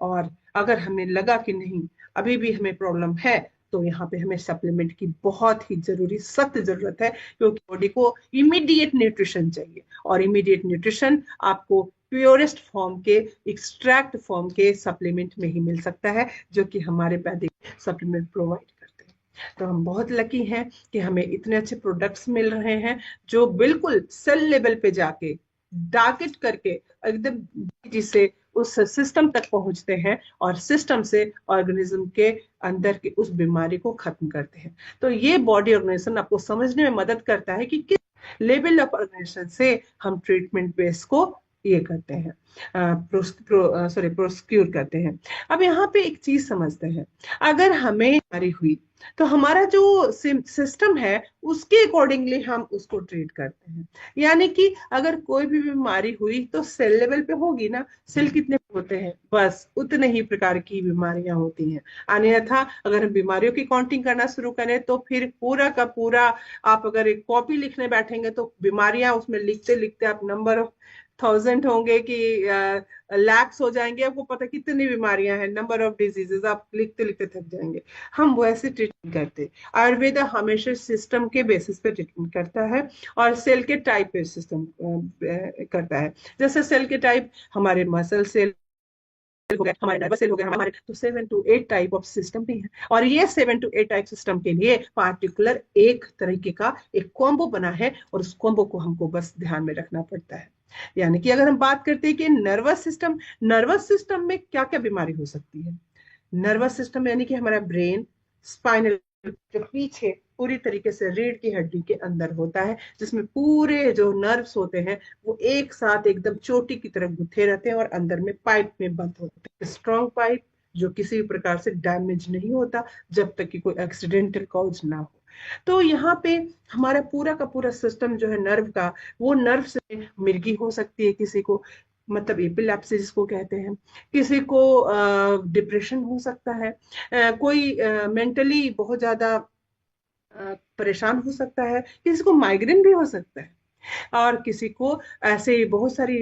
और अगर हमें लगा कि नहीं अभी भी हमें प्रॉब्लम है, तो यहाँ पे हमें सप्लीमेंट की बहुत ही जरूरी सख्त जरूरत है, क्योंकि बॉडी को इमीडिएट न्यूट्रिशन चाहिए, और इमीडिएट न्यूट्रिशन आपको प्योरेस्ट फॉर्म के, एक्सट्रैक्ट फॉर्म के सप्लीमेंट में ही मिल सकता है, जो कि हमारे वैदिक सप्लीमेंट प्रोवाइड करते हैं। तो हम बहुत लकी हैं कि हमें इतने अच्छे प्रोडक्ट्स मिल रहे हैं, जो बिल्कुल सेल लेवल पे जाके टारगेट करके एकदम जिसे उस सिस्टम तक पहुंचते हैं, और सिस्टम से ऑर्गेनिज्म के अंदर की उस बीमारी को खत्म करते हैं। तो ये बॉडी ऑर्गेनाइजेशन आपको समझने में मदद करता है कि किस लेवल ऑफ ऑर्गेनाइजेशन से हम ट्रीटमेंट बेस को ये करते हैं, प्रोस्क्यूर करते हैं। अब यहाँ पे एक चीज समझते हैं, अगर हमें बीमारी हुई तो हमारा जो सिस्टम है उसके अकॉर्डिंगली हम उसको ट्रीट करते हैं। यानी कि अगर कोई भी बीमारी हुई तो सेल लेवल पे होगी ना, सेल कितने होते हैं? बस उतने ही प्रकार की बीमारियां होती हैं। अन्यथा अगर हम बीमारियों की काउंटिंग करना शुरू करें तो फिर पूरा का पूरा, आप अगर एक कॉपी लिखने बैठेंगे तो बीमारियां उसमें लिखते लिखते आप नंबर ऑफ थाउजेंड होंगे कि लैक्स हो जाएंगे, आपको पता कितनी बीमारियां हैं, नंबर ऑफ डिजीजेस आप लिखते लिखते थक जाएंगे। हम वैसे ट्रीटमेंट करते, आयुर्वेदा हमेशा सिस्टम के बेसिस पे ट्रीटमेंट करता है, और सेल के टाइप पे सिस्टम करता है। जैसे सेल के टाइप, हमारे मसल सेल हो गए, हमारे नर्वस सेल हो गए, हमारे तो 7 to 8 टाइप ऑफ सिस्टम भी है, और ये 7 to 8 टाइप सिस्टम के लिए पार्टिकुलर एक तरीके का एक कॉम्बो बना है, और उस कॉम्बो को हमको बस ध्यान में रखना पड़ता है। यानी कि अगर हम बात करते हैं कि नर्वस सिस्टम में क्या क्या बीमारी हो सकती है। नर्वस सिस्टम यानी कि हमारा ब्रेन, स्पाइनल जो पीछे पूरी तरीके से रीढ़ की हड्डी के अंदर होता है, जिसमें पूरे जो नर्व्स होते हैं वो एक साथ एकदम चोटी की तरह गुथे रहते हैं, और अंदर में पाइप में बंद होते हैं, स्ट्रॉन्ग पाइप जो किसी भी प्रकार से डैमेज नहीं होता जब तक कि कोई एक्सीडेंटल कॉज ना हो। तो यहाँ पे हमारा पूरा का पूरा सिस्टम जो है नर्व का, वो नर्व से मिर्गी हो सकती है किसी को, मतलब एपिलेप्सी जिसको कहते हैं, किसी को डिप्रेशन हो सकता है, कोई मेंटली बहुत ज्यादा परेशान हो सकता है, किसी को माइग्रेन भी हो सकता है, और किसी को ऐसे बहुत सारी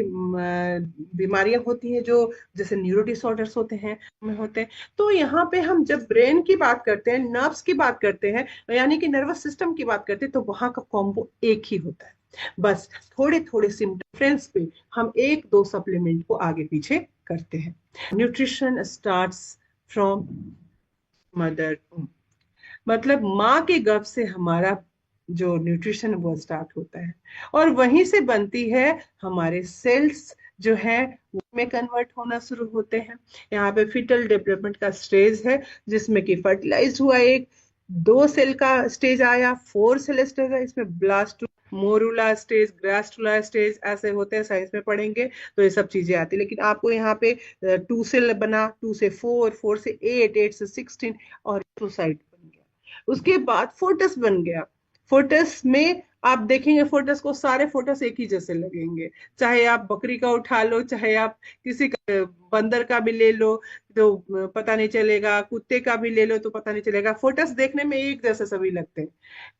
बीमारियां होती हैं जो जैसे न्यूरो डिसऑर्डर्स होते हैं में होते हैं। तो यहाँ पे हम जब ब्रेन की बात करते हैं, नर्व्स की बात करते हैं, यानी कि नर्वस सिस्टम की बात करते हैं, तो वहां का कॉम्बो एक ही होता है। बस थोड़े थोड़े सिम डिफरेंस पे हम एक दो सप्लीमेंट को आगे पीछे करते हैं। न्यूट्रिशन स्टार्ट्स फ्रॉम मदर, मतलब माँ के गर्भ से हमारा जो न्यूट्रिशन वो स्टार्ट होता है, और वहीं से बनती है हमारे सेल्स जो है में कन्वर्ट होना शुरू होते हैं। यहाँ पे फिटल डेवलपमेंट का स्टेज है, जिसमें कि फर्टिलाइज हुआ एक, 2 सेल का स्टेज आया, 4 सेल स्टेज है, इसमें ब्लास्ट मोरूला स्टेज, ग्रास्टुला स्टेज ऐसे होते हैं, साइंस में पढ़ेंगे तो ये सब चीजें आती है। लेकिन आपको यहाँ पे 2 सेल बना, 2 से 4, 4 से 8, 8 से 16, और सुसाइड बन गया। उसके बाद फोर्टिस बन गया। फोर्टिस में आप देखेंगे, फोर्टिस को सारे फोर्टिस एक ही जैसे लगेंगे, चाहे आप बकरी का उठा लो, चाहे आप किसी का बंदर का भी ले लो तो पता नहीं चलेगा, कुत्ते का भी ले लो तो पता नहीं चलेगा, फोर्टिस देखने में एक जैसे सभी लगते हैं,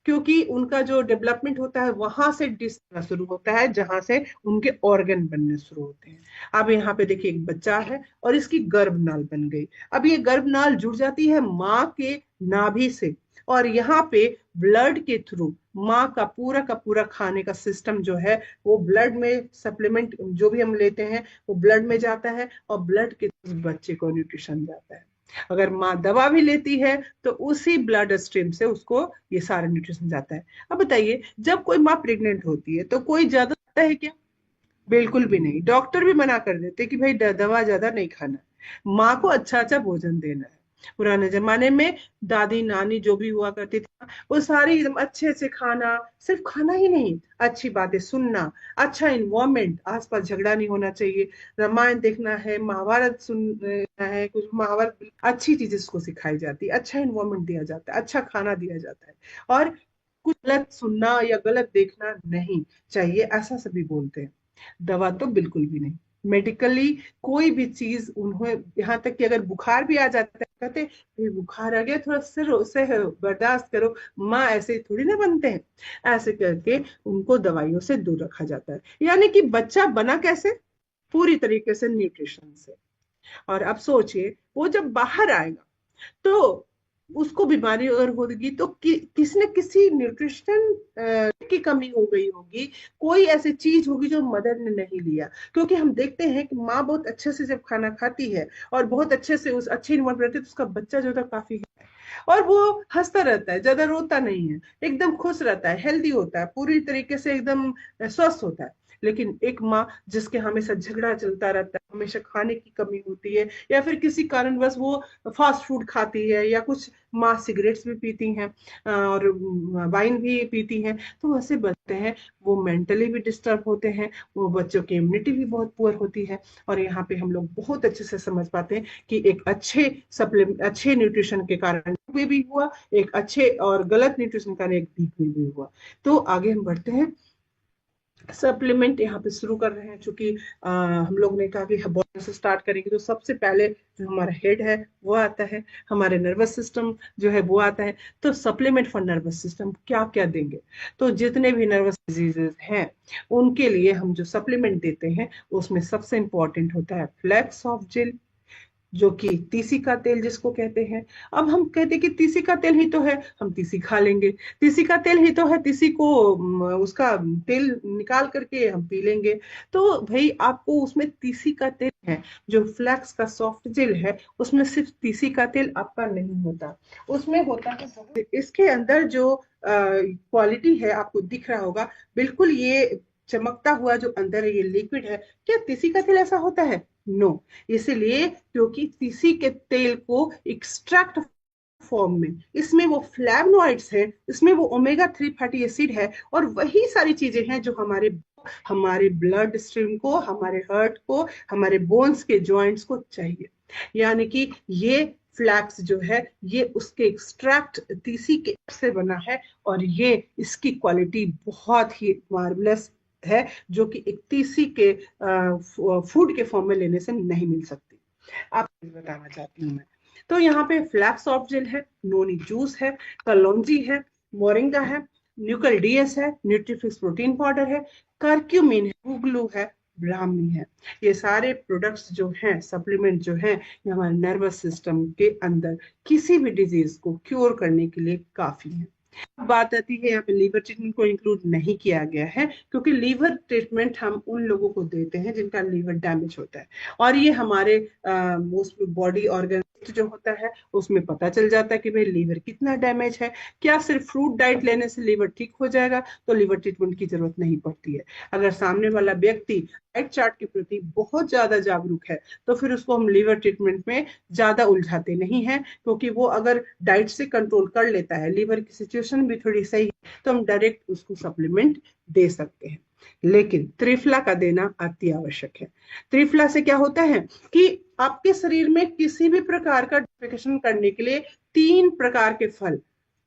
क्योंकि उनका जो डेवलपमेंट होता है वहां से डिस शुरू होता है, जहां से उनके ऑर्गन बनने शुरू होते हैं। अब यहाँ पे देखिए एक बच्चा है और इसकी गर्भनाल बन गई। अब ये गर्भनाल जुड़ जाती है माँ के नाभि से, और यहाँ पे ब्लड के थ्रू माँ का पूरा खाने का सिस्टम जो है वो ब्लड में, सप्लीमेंट जो भी हम लेते हैं वो ब्लड में जाता है, और ब्लड के थ्रू बच्चे को न्यूट्रिशन जाता है। अगर माँ दवा भी लेती है तो उसी ब्लड स्ट्रीम से उसको ये सारा न्यूट्रिशन जाता है। अब बताइए, जब कोई माँ प्रेग्नेंट होती है तो कोई ज्यादा खाता है क्या? बिल्कुल भी नहीं। डॉक्टर भी मना कर देते कि भाई दवा ज्यादा नहीं खाना है, माँ को अच्छा अच्छा भोजन देना है। पुराने जमाने में दादी नानी जो भी हुआ करती थी वो सारी एकदम अच्छे से खाना, सिर्फ खाना ही नहीं, अच्छी बातें सुनना, अच्छा इन्वायरमेंट, आसपास झगड़ा नहीं होना चाहिए, रामायण देखना है, महाभारत सुनना है, कुछ महाभारत, अच्छी चीजें उसको सिखाई जाती है, अच्छा इन्वायरमेंट दिया जाता है, अच्छा खाना दिया जाता है, और कुछ गलत सुनना या गलत देखना नहीं चाहिए, ऐसा सभी बोलते हैं। दवा तो बिल्कुल भी नहीं। मेडिकली कोई भी चीज उन्हें, यहाँ तक कि अगर बुखार भी आ जाता है कहते "ये बुखार आ गया, थोड़ा सिर उसे बर्दाश्त करो"। माँ ऐसे थोड़ी ना बनते हैं, ऐसे करके उनको दवाइयों से दूर रखा जाता है। यानी कि बच्चा बना कैसे? पूरी तरीके से न्यूट्रिशन से। और अब सोचिए वो जब बाहर आएगा तो उसको बीमारी अगर होगी तो किसी न किसी न्यूट्रिशन की कमी हो गई होगी, कोई ऐसी चीज होगी जो मदर ने नहीं लिया। क्योंकि हम देखते हैं कि माँ बहुत अच्छे से जब खाना खाती है और बहुत अच्छे से उस अच्छे इन्वॉल्व रहती है तो उसका बच्चा जो है काफी है, और वो हंसता रहता है, ज्यादा रोता नहीं है, एकदम खुश रहता है, हेल्दी होता है, पूरी तरीके से एकदम स्वस्थ होता है। लेकिन एक माँ जिसके हमेशा झगड़ा चलता रहता है, हमेशा खाने की कमी होती है, या फिर किसी कारणवश वो फास्ट फूड खाती है, या कुछ माँ सिगरेट्स भी पीती हैं और वाइन भी पीती हैं, तो वैसे बचते हैं, वो मेंटली भी डिस्टर्ब होते हैं, वो बच्चों की इम्यूनिटी भी बहुत पुअर होती है। और यहाँ पे हम लोग बहुत अच्छे से समझ पाते हैं कि एक अच्छे सप्लीमेंट, अच्छे न्यूट्रिशन के कारण भी हुआ, एक अच्छे और गलत न्यूट्रिशन के कारण एक वीक भी हुआ। तो आगे हम बढ़ते हैं, सप्लीमेंट यहाँ पे शुरू कर रहे हैं। चूंकि हम लोग ने कहा कि बॉडी से स्टार्ट करेंगे, तो सबसे पहले जो हमारा हेड है वो आता है, हमारे नर्वस सिस्टम जो है वो आता है। तो सप्लीमेंट फॉर नर्वस सिस्टम क्या क्या देंगे? तो जितने भी नर्वस डिजीजेस हैं उनके लिए हम जो सप्लीमेंट देते हैं उसमें सबसे इंपॉर्टेंट होता है फ्लैक्स ऑफ जेल, जो कि तीसी का तेल जिसको कहते हैं। अब हम कहते हैं कि तीसी का तेल ही तो है, हम तीसी खा लेंगे, तीसी का तेल ही तो है, तीसी को उसका तेल निकाल करके हम पी लेंगे। तो भाई आपको उसमें तीसी का तेल है, जो फ्लैक्स का सॉफ्ट जेल है उसमें सिर्फ तीसी का तेल आपका नहीं होता, उसमें होता है इसके अंदर जो क्वालिटी है आपको दिख रहा होगा, बिल्कुल ये चमकता हुआ जो अंदर ये लिक्विड है, क्या तीसी का तेल ऐसा होता है? नो। इसलिए क्योंकि तीसी के तेल को एक्सट्रैक्ट फॉर्म में, इसमें वो फ्लैवनॉइड्स है, इसमें वो ओमेगा 3 फैटी एसिड है, और वही सारी चीजें हैं जो हमारे हमारे ब्लड स्ट्रीम को, हमारे हार्ट को, हमारे बोन्स के जॉइंट्स को चाहिए। यानी कि ये फ्लैक्स जो है ये उसके एक्सट्रैक्ट तीसी के से बना है, और ये इसकी क्वालिटी बहुत ही मार्वलस है, जो कि एक तीसी के फूड के फॉर्म में लेने से नहीं मिल सकती। आपको बताना चाहती हूँ मैं। तो यहाँ पे फ्लैक्स सॉफ्ट जेल है, नोनी जूस है, कलौंजी है, मोरिंगा है, न्यूकल डीएस है, न्यूट्रीफिक्स प्रोटीन पाउडर है, करक्यूमिन है, गुगलू है, ब्राह्मी है। ये सारे प्रोडक्ट्स जो हैं, सप्लीमेंट जो हैं, ये हमारे नर्वस सिस्टम के अंदर किसी भी डिजीज को क्योर करने के लिए काफी है। बात आती है यहाँ पे लीवर ट्रीटमेंट को इंक्लूड नहीं किया गया है, क्योंकि लीवर ट्रीटमेंट हम उन लोगों को देते हैं जिनका लीवर डैमेज होता है, और ये हमारे मोस्ट बॉडी ऑर्गन जो होता है उसमें पता चल जाता है कि भाई लीवर कितना डैमेज है। क्या सिर्फ फ्रूट डाइट लेने से लीवर ठीक हो जाएगा? तो लीवर ट्रीटमेंट की जरूरत नहीं पड़ती है। अगर सामने वाला व्यक्ति डाइट चार्ट के प्रति बहुत ज्यादा जागरूक है तो फिर उसको हम लीवर ट्रीटमेंट में ज्यादा उलझाते नहीं है, क्योंकि वो अगर डाइट से कंट्रोल कर लेता है, लीवर की सिचुएशन भी थोड़ी सही है, तो हम डायरेक्ट उसको सप्लीमेंट दे सकते हैं। लेकिन त्रिफला का देना अति आवश्यक है। त्रिफला से क्या होता है कि आपके शरीर में किसी भी प्रकार का डिफिकेशन करने के लिए 3 प्रकार के फल,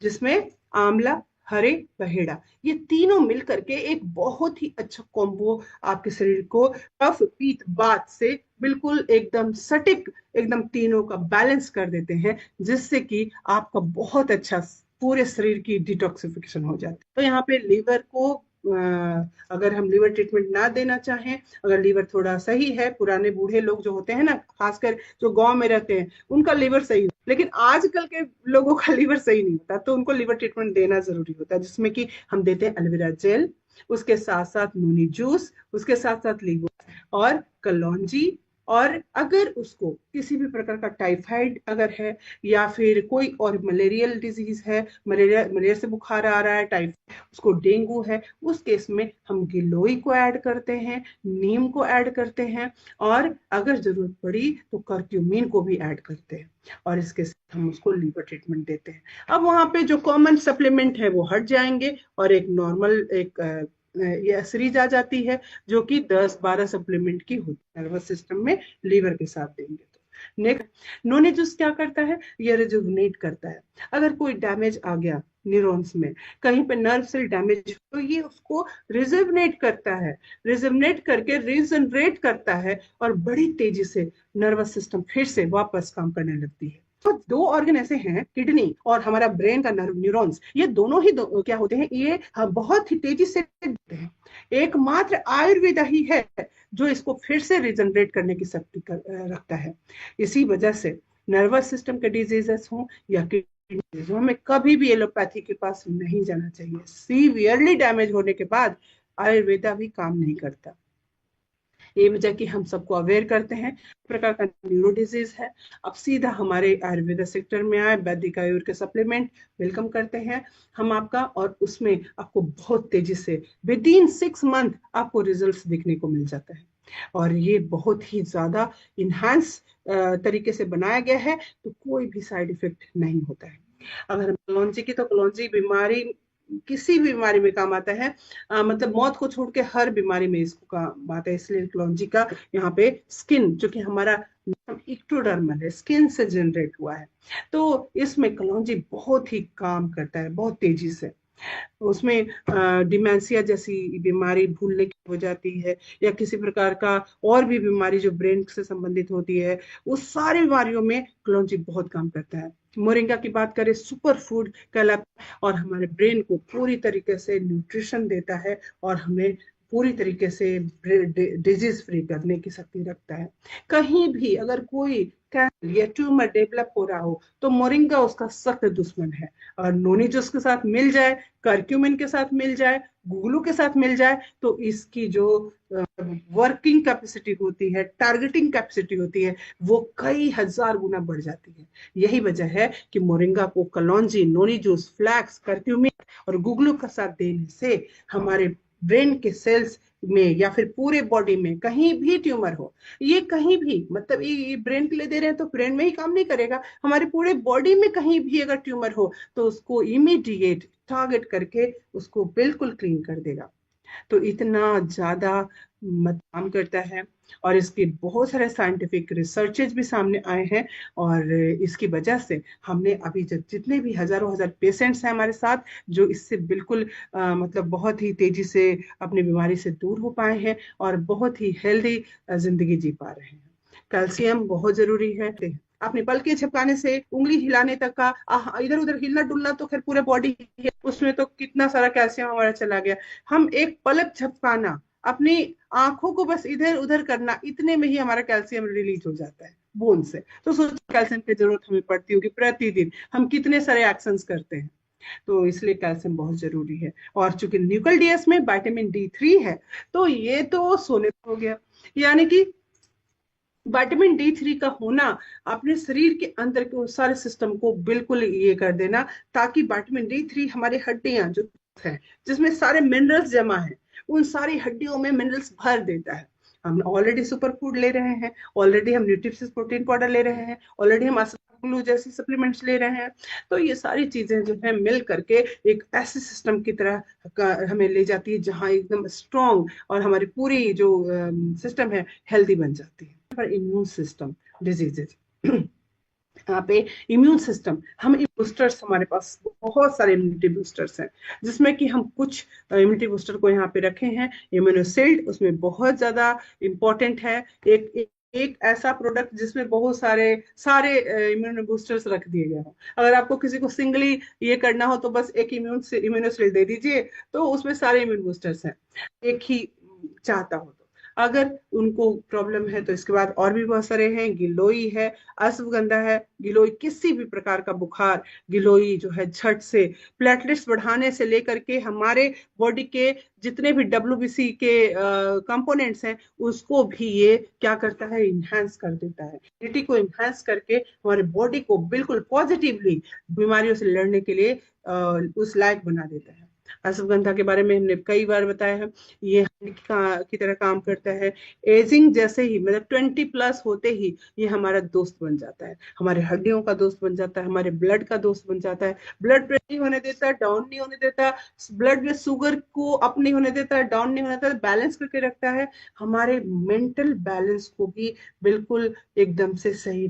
जिसमें आंवला, हरे, बहेड़ा, ये तीनों मिलकर के एक बहुत ही अच्छा कॉम्बो आपके शरीर को कफ, पित्त, वात से बिल्कुल एकदम सटीक, एकदम तीनों का बैलेंस कर देते हैं, जिससे कि आपका बहुत अच्छा पूरे शरीर की डिटॉक्सिफिकेशन हो जाती है। तो यहाँ पे लीवर को अगर हम लीवर ट्रीटमेंट ना देना चाहें, अगर लीवर थोड़ा सही है, पुराने बूढ़े लोग जो होते हैं ना, खासकर जो गांव में रहते हैं, उनका लीवर सही, लेकिन आजकल के लोगों का लीवर सही नहीं होता, तो उनको लीवर ट्रीटमेंट देना जरूरी होता है, जिसमें कि हम देते हैं एलोवेरा जेल, उसके साथ साथ नूनी जूस, उसके साथ साथ लींबू और कलौंजी। और अगर उसको किसी भी प्रकार का टाइफाइड अगर है, या फिर कोई और मलेरियल डिजीज है, मलेरिया मलेरिया से बुखार आ रहा है, टाइफाइड, उसको डेंगू है, उस केस में हम गिलोय को ऐड करते हैं, नीम को ऐड करते हैं, और अगर जरूरत पड़ी तो करक्यूमिन को भी ऐड करते हैं, और इसके साथ हम उसको लीवर ट्रीटमेंट देते हैं। अब वहां पे जो कॉमन सप्लीमेंट है वो हट जाएंगे, और एक नॉर्मल एक ये सीरीज आ जाती है, जो कि 10-12 सप्लीमेंट की होती है नर्वस सिस्टम में, लीवर के साथ देंगे तो। नेक्स्ट, नोनी जूस क्या करता है, ये रिजुवनेट करता है। अगर कोई डैमेज आ गया न्यूरॉन्स में, कहीं पे नर्व सेल डैमेज, तो ये उसको रिजुवनेट करता है, रिजुवनेट करके रीजनरेट करता है, और बड़ी तेजी से नर्वस सिस्टम फिर से वापस काम करने लगती है। तो दो ऑर्गन ऐसे हैं, किडनी और हमारा ब्रेन का नर्व न्यूरॉन्स, ये दोनों ही क्या होते हैं, ये बहुत ही तेजी से होते हैं। एकमात्र आयुर्वेद ही है जो इसको फिर से रिजनरेट करने की शक्ति रखता है। इसी वजह से नर्वस सिस्टम के डिजीजेस हो या किडनी, हमें कभी भी एलोपैथी के पास नहीं जाना चाहिए। सीवियरली डैमेज होने के बाद आयुर्वेदा भी काम नहीं करता। ये वजह कि हम सबको अवेयर करते हैं प्रकार का न्यूरो डिजीज है। अब सीधा हमारे आयुर्वेदा सेक्टर में आए, वैदिक आयुर्वेद के सप्लीमेंट वेलकम करते हैं हम आपका, और उसमें आपको बहुत तेजी से विद इन 6 मंथ आपको रिजल्ट्स दिखने को मिल जाता है, और ये बहुत ही ज्यादा इनहांस तरीके से बनाया गया है, तो कोई भी साइड इफेक्ट नहीं होता है। अगर हम कलौंजी की, तो कलौंजी बीमारी, किसी भी बीमारी में काम आता है, मतलब मौत को छोड़ के हर बीमारी में इसको काम आता है। इसलिए कलौंजी का यहाँ पे स्किन, जो कि हमारा इक्टोडर्मल है, स्किन से जनरेट हुआ है, तो इसमें कलौंजी बहुत ही काम करता है, बहुत तेजी से। उसमें डिमेंशिया जैसी बीमारी भूलने की हो जाती है, या किसी प्रकार का और भी बीमारी जो ब्रेन से संबंधित होती है, उस सारी बीमारियों में कलौंजी बहुत काम करता है। मोरिंगा की बात करें, सुपर फूड कहलाता है, और हमारे ब्रेन को पूरी तरीके से न्यूट्रिशन देता है, और हमें पूरी तरीके से डिजीज फ्री करने की शक्ति रखता है। कहीं भी अगर कोई कैंसर या ट्यूमर डेवलप हो रहा हो, तो मोरिंगा उसका सख्त दुश्मन है। और नोनी जूस के साथ मिल जाए, करक्यूमिन के साथ मिल जाए, गुगलू के साथ मिल जाए, तो इसकी जो वर्किंग कैपेसिटी होती है, टारगेटिंग कैपेसिटी होती है, वो कई हजार गुना बढ़ जाती है। यही वजह है कि मोरिंगा को कलौंजी, नोनी जूस, फ्लैक्स, करक्यूमिन और गुगलू के साथ देने से हमारे ब्रेन के सेल्स में या फिर पूरे बॉडी में कहीं भी ट्यूमर हो, ये कहीं भी, मतलब ये ब्रेन के लिए दे रहे हैं तो ब्रेन में ही काम नहीं करेगा, हमारे पूरे बॉडी में कहीं भी अगर ट्यूमर हो, तो उसको इमीडिएट टारगेट करके उसको बिल्कुल क्लीन कर देगा। तो इतना ज्यादा काम करता है, और इसके बहुत सारे साइंटिफिक रिसर्चेज भी सामने आए हैं, और इसकी वजह से हमने अभी जितने भी हजारों हजार पेशेंट्स हैं हमारे साथ, जो इससे बिल्कुल मतलब बहुत ही तेजी से अपनी बीमारी से दूर हो पाए हैं, और बहुत ही हेल्दी जिंदगी जी पा रहे हैं। कैल्शियम बहुत जरूरी है। अपने पल के झपकाने से उंगली हिलाने तक का इधर उधर हिलना डुलना तो खैर पूरे बॉडी है, उसमें तो कितना सारा कैल्शियम हमारा चला गया। हम एक पलक झपकाना, अपनी आंखों को बस इधर उधर करना, इतने में ही हमारा कैल्शियम रिलीज हो जाता है बोन से। तो सोचो कैल्शियम की जरूरत हमें पड़ती होगी प्रतिदिन, हम कितने सारे एक्शंस करते हैं। तो इसलिए कैल्शियम बहुत जरूरी है। और चूंकि न्यूक्लियस में विटामिन D3 है, तो ये तो सोने हो गया। यानी कि विटामिन D3 का होना अपने शरीर के अंदर के उन सारे सिस्टम को बिल्कुल ये कर देना, ताकि विटामिन D3 हमारी हड्डियां जो है, जिसमें सारे मिनरल्स जमा है, उन सारी हड्डियों में मिनरल्स भर देता है। हम ऑलरेडी सुपर फूड ले रहे हैं, ऑलरेडी हम न्यूट्रिशियस प्रोटीन पाउडर ले रहे हैं, ऑलरेडी हम ग्लू जैसी सप्लीमेंट्स ले रहे हैं, तो ये सारी चीजें जो है मिल करके एक ऐसे सिस्टम की तरह हमें ले जाती है, जहां एकदम स्ट्रॉन्ग और हमारी पूरी जो सिस्टम है हेल्दी बन जाती है। पर इम्यून सिस्टम डिजीजेज, यहाँ पे इम्यून सिस्टम, हम बूस्टर्स हमारे पास बहुत सारे इम्यूनिटी बूस्टर्स हैं, जिसमें कि हम कुछ इम्यूनिटी बूस्टर को यहाँ पे रखे हैं। इम्यूनोसिल्ड उसमें बहुत ज्यादा इंपॉर्टेंट है। एक ऐसा प्रोडक्ट जिसमें बहुत सारे सारे इम्यून बूस्टर्स रख दिए गए हों। अगर आपको किसी को सिंगली ये करना हो तो बस एक इम्यूनोसिल्ड दे दीजिए, तो उसमें सारे इम्यून बूस्टर्स हैं, एक ही चाहता हो तो। अगर उनको प्रॉब्लम है तो इसके बाद और भी बहुत सारे हैं, गिलोई है, अश्वगंधा है। गिलोई किसी भी प्रकार का बुखार, गिलोई जो है झट से प्लेटलेट्स बढ़ाने से लेकर के हमारे बॉडी के जितने भी डब्ल्यूबीसी के कंपोनेंट्स हैं उसको भी ये क्या करता है, इन्हांस कर देता है। इम्यूनिटी को इन्हांस करके हमारे बॉडी को बिल्कुल पॉजिटिवली बीमारियों से लड़ने के लिए उस लायक बना देता है। अश्वगंधा के बारे में हमने कई बार बताया है, ये की तरह काम करता है। एजिंग जैसे ही मतलब 20+ होते ही ये हमारा दोस्त बन जाता है, हमारे हड्डियों का दोस्त बन जाता है, हमारे ब्लड का दोस्त बन जाता है। ब्लड प्रेशर नहीं होने देता, डाउन नहीं होने देता, ब्लड में शुगर को अप नहीं होने देता, डाउन नहीं होने देता, बैलेंस करके रखता है। हमारे मेंटल बैलेंस को भी बिल्कुल एकदम से सही,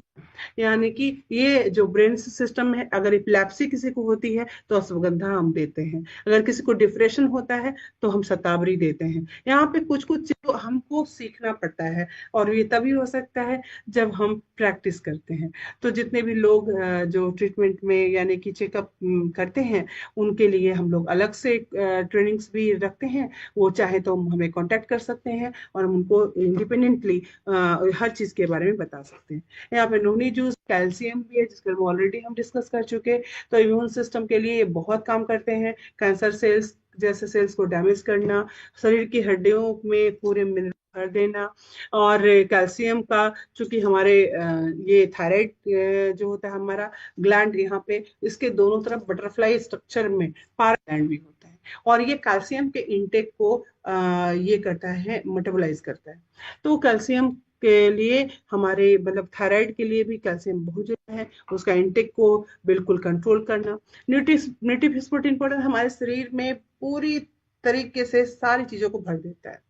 यानी कि ये जो ब्रेन सिस्टम है, अगर इपिलेप्सी किसी को होती है तो अश्वगंधा हम देते हैं, अगर किसी को डिप्रेशन होता है तो हम शतावरी देते हैं। यहाँ पे कुछ कुछ चीजों हमको सीखना पड़ता है, और ये तभी हो सकता है जब हम प्रैक्टिस करते हैं। तो जितने भी लोग जो ट्रीटमेंट में यानी कि चेकअप करते हैं, उनके लिए हम लोग अलग से ट्रेनिंग्स भी रखते हैं। वो चाहे तो हमें कांटेक्ट कर सकते हैं और हम उनको इंडिपेंडेंटली हर चीज के बारे में बता सकते हैं। यहाँ पे नोनी जूस कैल्शियम भी है, जिसके ऑलरेडी हम डिस्कस कर चुके हैं। तो इम्यून सिस्टम के लिए ये बहुत काम करते हैं। कैंसर सेल्स जैसे सेल्स को डैमेज करना, शरीर की हड्डियों में पूरे मिनरल भर देना, और कैल्शियम का चूंकि हमारे ये थायराइड जो होता है हमारा ग्लैंड यहाँ पे, इसके दोनों तरफ बटरफ्लाई स्ट्रक्चर में पारा ग्लैंड भी होता है, और ये कैल्शियम के इनटेक को ये करता है, मेटाबोलाइज करता है। तो कैल्शियम के लिए हमारे मतलब थायराइड के लिए भी कैल्शियम बहुत जरूरी है, उसका इंटेक को बिल्कुल कंट्रोल करना। न्यूट्रिफिश प्रोटीन पाउडर हमारे शरीर में पूरी तरीके से सारी चीजों को भर देता है।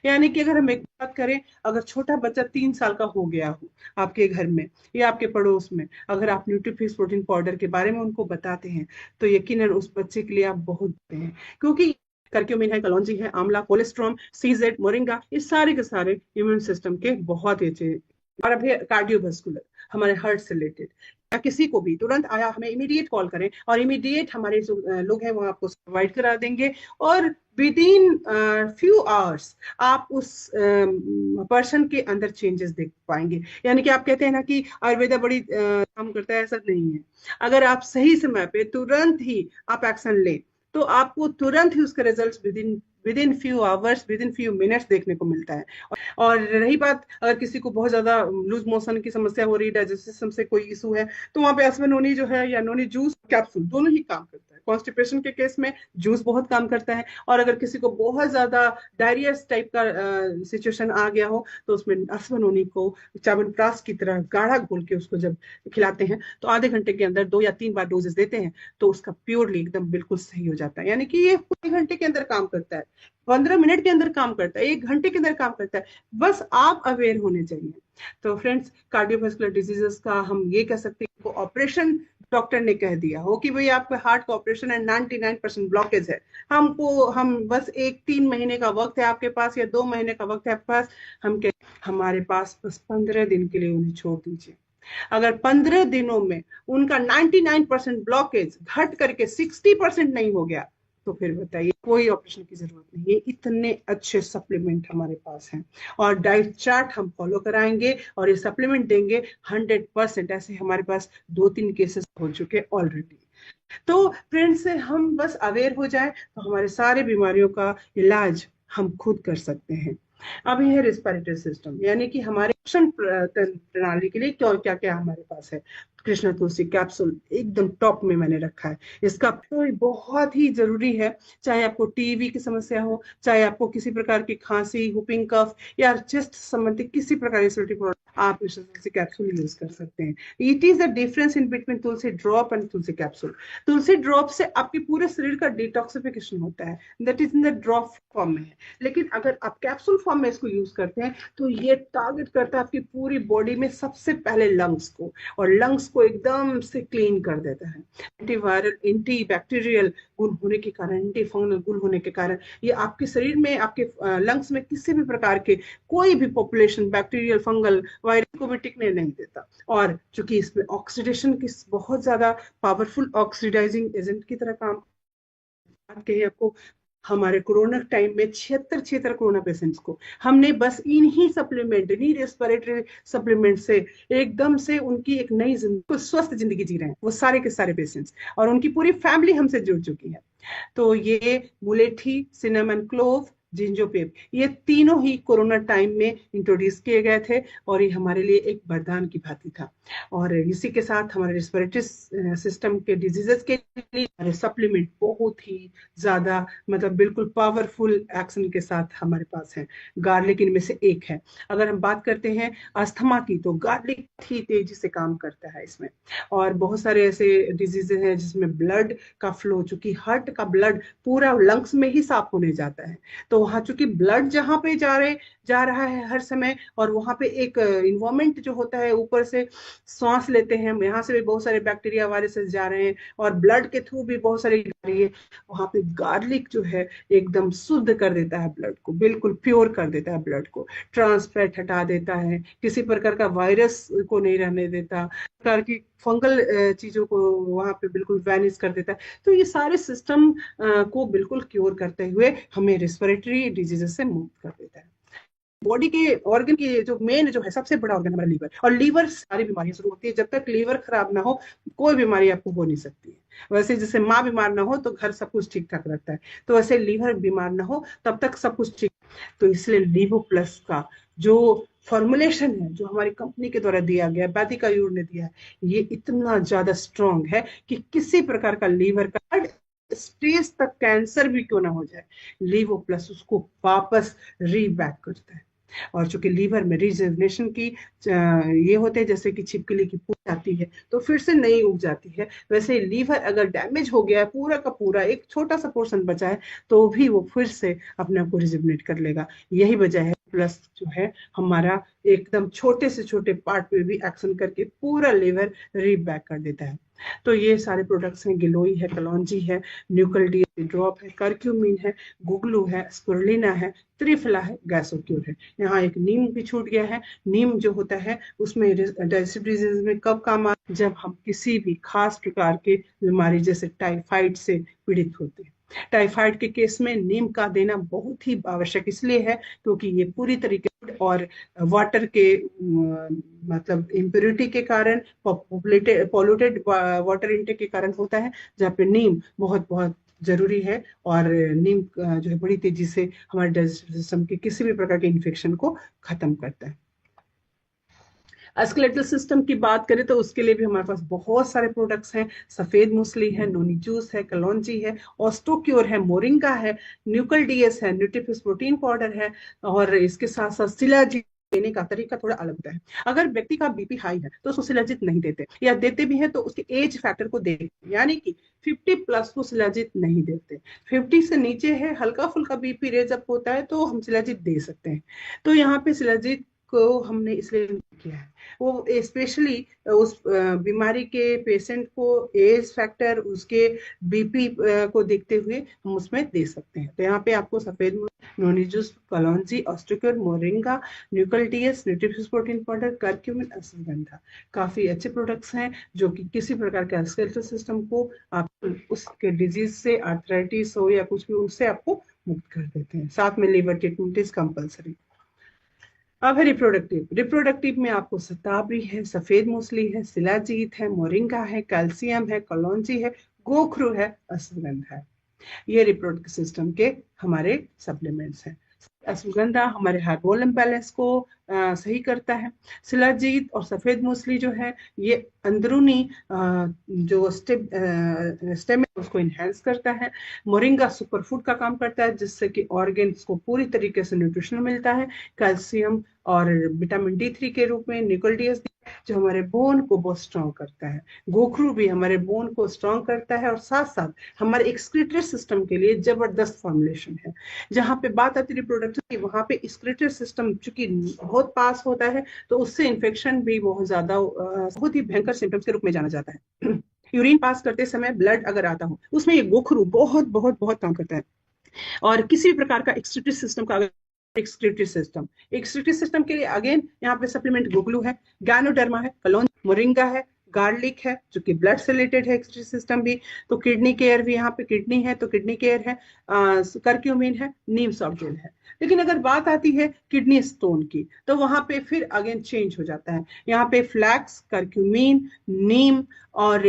यानी कि अगर हम एक बात करें, अगर छोटा बच्चा 3 साल का हो गया हो आपके घर में या आपके पड़ोस में, अगर आप न्यूट्रीफिश प्रोटीन पाउडर के बारे में उनको बताते हैं तो यकीनन उस बच्चे के लिए आप बहुत देते हैं, क्योंकि करक्यूमिन है, कलौंजी है, आंवला, कोलेस्ट्रॉम, सीजेड, मोरिंगा, ये सारे के सारे इम्यून सिस्टम के बहुत ही अच्छे। और अभी कार्डियोवास्कुलर, हमारे हार्ट से रिलेटेड, या किसी को भी तुरंत आया हमें इमीडिएट कॉल करें और इमीडिएट हमारे जो लोग हैं वो आपको प्रोवाइड करा देंगे, और विद इन फ्यू आवर्स आप उस पर्सन के अंदर चेंजेस देख पाएंगे। यानी कि आप कहते हैं ना कि आयुर्वेदा बड़ी काम करता है, ऐसा नहीं है। अगर आप सही समय पे तुरंत ही आप एक्शन लें तो आपको तुरंत ही उसके results with in few hours, with in few minutes देखने को मिलता है। और रही बात, अगर किसी को बहुत ज्यादा लूज मोशन की समस्या हो रही है, डाइजेस्टिव सिस्टम से कोई इशू है, तो वहां पे अश्वनोनी जो है या नोनी जूस कैप्सूल दोनों ही काम करता है। कॉन्स्टिपेशन के केस में जूस बहुत काम करता है, और अगर किसी को बहुत ज्यादा डायरिया टाइप का सिचुएशन आ गया हो तो उसमें अश्वनोनी को च्यवनप्राश की तरह गाढ़ा घोल के उसको जब खिलाते हैं तो आधे घंटे के अंदर 2 या 3 बार डोजेस देते हैं तो उसका प्योरली एकदम बिल्कुल सही हो जाता है। यानी कि ये 1 घंटे के अंदर काम करता है, 15 मिनट के अंदर काम करता है, 1 घंटे के अंदर काम करता है। बस आप अवेयर होने चाहिए। तो फ्रेंड्स, कार्डियोवास्कुलर डिजीजेस का हम ये कह सकते हैं, ऑपरेशन डॉक्टर ने कह दिया हो कि भाई आपका हार्ट का ऑपरेशन है, 99% ब्लॉकेज है, हम बस 3 महीने का वक्त है आपके पास या 2 महीने का वक्त है आपके पास, हमारे पास बस 15 दिन के लिए उन्हें छोड़ दीजिए। अगर 15 दिनों में उनका 99% ब्लॉकेज घट करके 60% नहीं हो गया तो फिर बताइए, कोई ऑपरेशन की जरूरत नहीं है। इतने अच्छे सप्लीमेंट हमारे पास हैं, और डाइट चार्ट हम फॉलो कराएंगे और ये सप्लीमेंट देंगे 100%। ऐसे हमारे पास 2-3 केसेस हो चुके ऑलरेडी। तो फ्रेंड्स, से हम बस अवेयर हो जाए तो हमारे सारे बीमारियों का इलाज हम खुद कर सकते हैं। अब है रेस्पिरेटरी सिस्टम, यानी कि हमारे श्वसन प्रणाली के लिए क्या क्या हमारे पास है। कृष्णा तुलसी कैप्सूल एकदम टॉप में मैंने रखा है, इसका तो बहुत ही जरूरी है। चाहे आपको टीबी की समस्या हो, चाहे आपको किसी प्रकार की खांसी, हुपिंग कफ या चेस्ट संबंधी किसी प्रकार की, आप तुलसी कैप्सूल यूज कर सकते हैं। It is the difference in between Tulsi drop and Tulsi capsule. Tulsi drop से आपके पूरे शरीर का डिटॉक्सिफिकेशन होता है, that is in the drop form में है। लेकिन अगर आप कैप्सूल फॉर्म में इसको यूज करते हैं तो ये टारगेट करता करता है आपकी पूरी बॉडी में सबसे पहले लंग्स को, और लंग्स को एकदम से क्लीन कर देता है। एंटीवायरल, एंटी बैक्टीरियल गुण होने के कारण, एंटी फंगल गुण होने के कारण ये आपके शरीर में, आपके लंग्स में किसी भी प्रकार के कोई भी पॉपुलेशन बैक्टीरियल, फंगल, वायरस को भी टिकने नहीं देता। और चूंकि इसमें ऑक्सीडेशन की बहुत ज्यादा पावरफुल ऑक्सीडाइजिंग एजेंट की तरह काम कहे आपको, हमारे कोरोना टाइम में 76 कोरोना पेशेंट्स को हमने बस इन्हीं सप्लीमेंट, इन्हीं रेस्पिरेटरी सप्लीमेंट से एकदम से उनकी एक नई जिंदगी, स्वस्थ जिंदगी जी रहे हैं वो सारे के सारे पेशेंट्स, और उनकी पूरी फैमिली हमसे जुड़ चुकी है। तो ये मुलेठी, सिनेमन क्लोव, जिंजोपेप, ये तीनों ही कोरोना टाइम में इंट्रोड्यूस किए गए थे, और ये हमारे लिए एक वरदान की भांति था। और इसी के साथ हमारे रेस्पिरेटरी सिस्टम के डिजीजेस के लिए हमारे सप्लीमेंट बहुत ही ज्यादा, मतलब बिल्कुल पावरफुल एक्शन के साथ हमारे पास है। गार्लिक इनमें से एक है। अगर हम बात करते हैं अस्थमा की, तो गार्लिक ही तेजी से काम करता है इसमें। और बहुत सारे ऐसे डिजीजेस हैं जिसमें ब्लड का फ्लो, चूंकि हार्ट का ब्लड पूरा लंग्स में ही साफ होने जाता है, तो वहां चूंकि ब्लड जहां पे जा रहा है हर समय, और वहां पे एक इन्वायरमेंट जो होता है, ऊपर से सांस लेते हैं, यहाँ से भी बहुत सारे बैक्टीरिया, वायरसेस जा रहे हैं, और ब्लड के थ्रू भी बहुत सारी जा रही है। वहां पे गार्लिक जो है एकदम शुद्ध कर देता है ब्लड को, बिल्कुल प्योर कर देता है ब्लड को, ट्रांस फैट हटा देता है, किसी प्रकार का वायरस को नहीं रहने देता, प्रकार की फंगल चीजों को वहां पे बिल्कुल वैनिश कर देता है। तो ये सारे सिस्टम को बिल्कुल क्योर करते हुए हमें रेस्पिरेटरी डिजीजेस से मुक्त कर देता है। बॉडी के ऑर्गन की जो मेन जो है, सबसे बड़ा ऑर्गन हमारा लीवर, और लीवर से सारी बीमारियां शुरू होती है। जब तक लीवर खराब ना हो कोई बीमारी आपको हो नहीं सकती है। वैसे जैसे माँ बीमार ना हो तो घर सब कुछ ठीक ठाक रहता है, तो वैसे लीवर बीमार ना हो तब तक सब कुछ ठीक। तो इसलिए लीवो प्लस का जो फॉर्मुलेशन है, जो हमारी कंपनी के द्वारा दिया गया, वैदिक आयुर्वेद ने दिया है, ये इतना ज्यादा स्ट्रांग है कि किसी प्रकार का लीवर का स्टेज तक कैंसर भी क्यों ना हो जाए, लीवो प्लस उसको वापस रीबैक करता है। और चूंकि लीवर में रिजर्वेशन की ये होते हैं, जैसे कि छिपकली की पूंछ आती है तो फिर से नई उग जाती है, वैसे लीवर अगर डैमेज हो गया है, पूरा का पूरा एक छोटा सा पोर्शन बचा है, तो भी वो फिर से अपने आप को रिजुवनेट कर लेगा। यही वजह है प्लस जो है हमारा एकदम छोटे से छोटे पार्ट पे भी एक्शन करके पूरा लीवर रीबैक कर देता है। तो ये सारे प्रोडक्ट्स हैं, गिलोई है, कलौंजी है, न्यूकल डी ड्रॉप है, करक्यूमिन है, गुगलू है, स्पिरुलिना है, त्रिफला है, गैसोक्यूर है। यहाँ एक नीम भी छूट गया है। नीम जो होता है उसमें डाइजेस्टिव डिजीज में कब काम आता है, जब हम किसी भी खास प्रकार के बीमारी जैसे टाइफाइड से पीड़ित होते हैं। टाइफाइड के केस में नीम का देना बहुत ही आवश्यक इसलिए है क्योंकि ये पूरी तरीके और वाटर के मतलब इम्प्योरिटी के कारण, पॉल्यूटेड वाटर इनटेक के कारण होता है, जहाँ पे नीम बहुत बहुत जरूरी है। और नीम जो है बड़ी तेजी से हमारे डाइजेस्टिव सिस्टम के किसी भी प्रकार के इन्फेक्शन को खत्म करता है। स्केलेटल सिस्टम की बात करें तो उसके लिए भी हमारे पास बहुत सारे प्रोडक्ट्स हैं। सफेद मूसली है, नोनी जूस है, कलौंजी है, ऑस्टोक्योर है, मोरिंगा है, न्यूकल डीएस है, न्यूट्रीफिश प्रोटीन पाउडर है, और इसके साथ साथ शिलाजीत देने का तरीका थोड़ा अलग होता है। अगर व्यक्ति का बीपी हाई है तो उसको शिलाजीत नहीं देते, या देते भी हैं तो उसके एज फैक्टर को देखते, यानी कि 50+ को शिलाजीत नहीं देते। 50 से नीचे है, हल्का फुल्का बीपी रेज अप होता है तो हम शिलाजीत दे सकते हैं। तो यहाँ पे शिलाजीत को हमने इसलिए किया है, वो स्पेशली उस बीमारी के पेशेंट को एज फैक्टर, उसके बीपी को देखते हुए हम उसमें दे सकते हैं। तो यहाँ पे आपको सफेद नोनी जूस, कलौंजी, ऑस्ट्रोक्योर, मोरिंगा, न्यूकल डीएस, न्यूट्रीफिश प्रोटीन पाउडर, करक्यूमिन, अश्वगंधा, काफी अच्छे प्रोडक्ट्स हैं जो कि किसी प्रकार के स्केलेटल सिस्टम को आप उसके डिजीज से, आर्थराइटिस हो या कुछ भी, उससे आपको मुक्त कर देते हैं। साथ में लीवर ट्रीटमेंट इज कंपल्सरी। अब है रिप्रोडक्टिव में आपको शतावरी है, सफेद मूसली है, शिलाजीत है, मोरिंगा है, कैल्शियम है, कलौंजी है, गोखरू है, अश्वगंधा है। ये रिप्रोडक्टिव सिस्टम के हमारे सप्लीमेंट्स हैं। अश्वगंधा हमारे हार्मोनल इम्बैलेंस को सही करता है। शिलाजीत और सफेद मूसली जो है ये अंदरूनी जो स्टेम उसको इनहेंस करता है। मोरिंगा सुपरफूड का काम करता है, जिससे कि ऑर्गेन्स को पूरी तरीके से न्यूट्रिशन मिलता है, कैल्शियम और विटामिन D3 के रूप में, निकोल डी, जो हमारे बोन को बहुत स्ट्रॉन्ग करता है। गोखरू भी हमारे बोन को स्ट्रॉन्ग करता है, और साथ साथ हमारे एक्सक्रीटरी सिस्टम के लिए जबरदस्त फॉर्मुलेशन है। जहां पे बात आती है रिप्रोडक्शन की, वहां पे एक्सक्रीटरी सिस्टम चूंकि बहुत पास होता है, तो उससे इन्फेक्शन भी बहुत ज्यादा बहुत ही भयंकर सिम्टम्स के रूप में जाना जाता है। यूरिन पास करते समय ब्लड अगर आता हो, उसमें ये गोखरू बहुत बहुत बहुत काम करता है। और किसी भी प्रकार का एक्सक्रीटरी सिस्टम का, एक्सक्रीटरी सिस्टम के लिए अगेन यहाँ पे सप्लीमेंट गुगलू है, गैनोडर्मा है, कलौंजी, मोरिंगा है, गार्लिक है जो कि ब्लड से रिलेटेड है, एक्सक्रीटरी सिस्टम भी। तो किडनी केयर भी, यहाँ पे किडनी है तो किडनी केयर है, करक्यूमिन है, नीम सॉल्ट जेल है। लेकिन अगर बात आती है किडनी स्टोन की, तो वहां पे फिर अगेन चेंज हो जाता है। यहाँ पे फ्लैक्स, करक्यूमिन, नीम और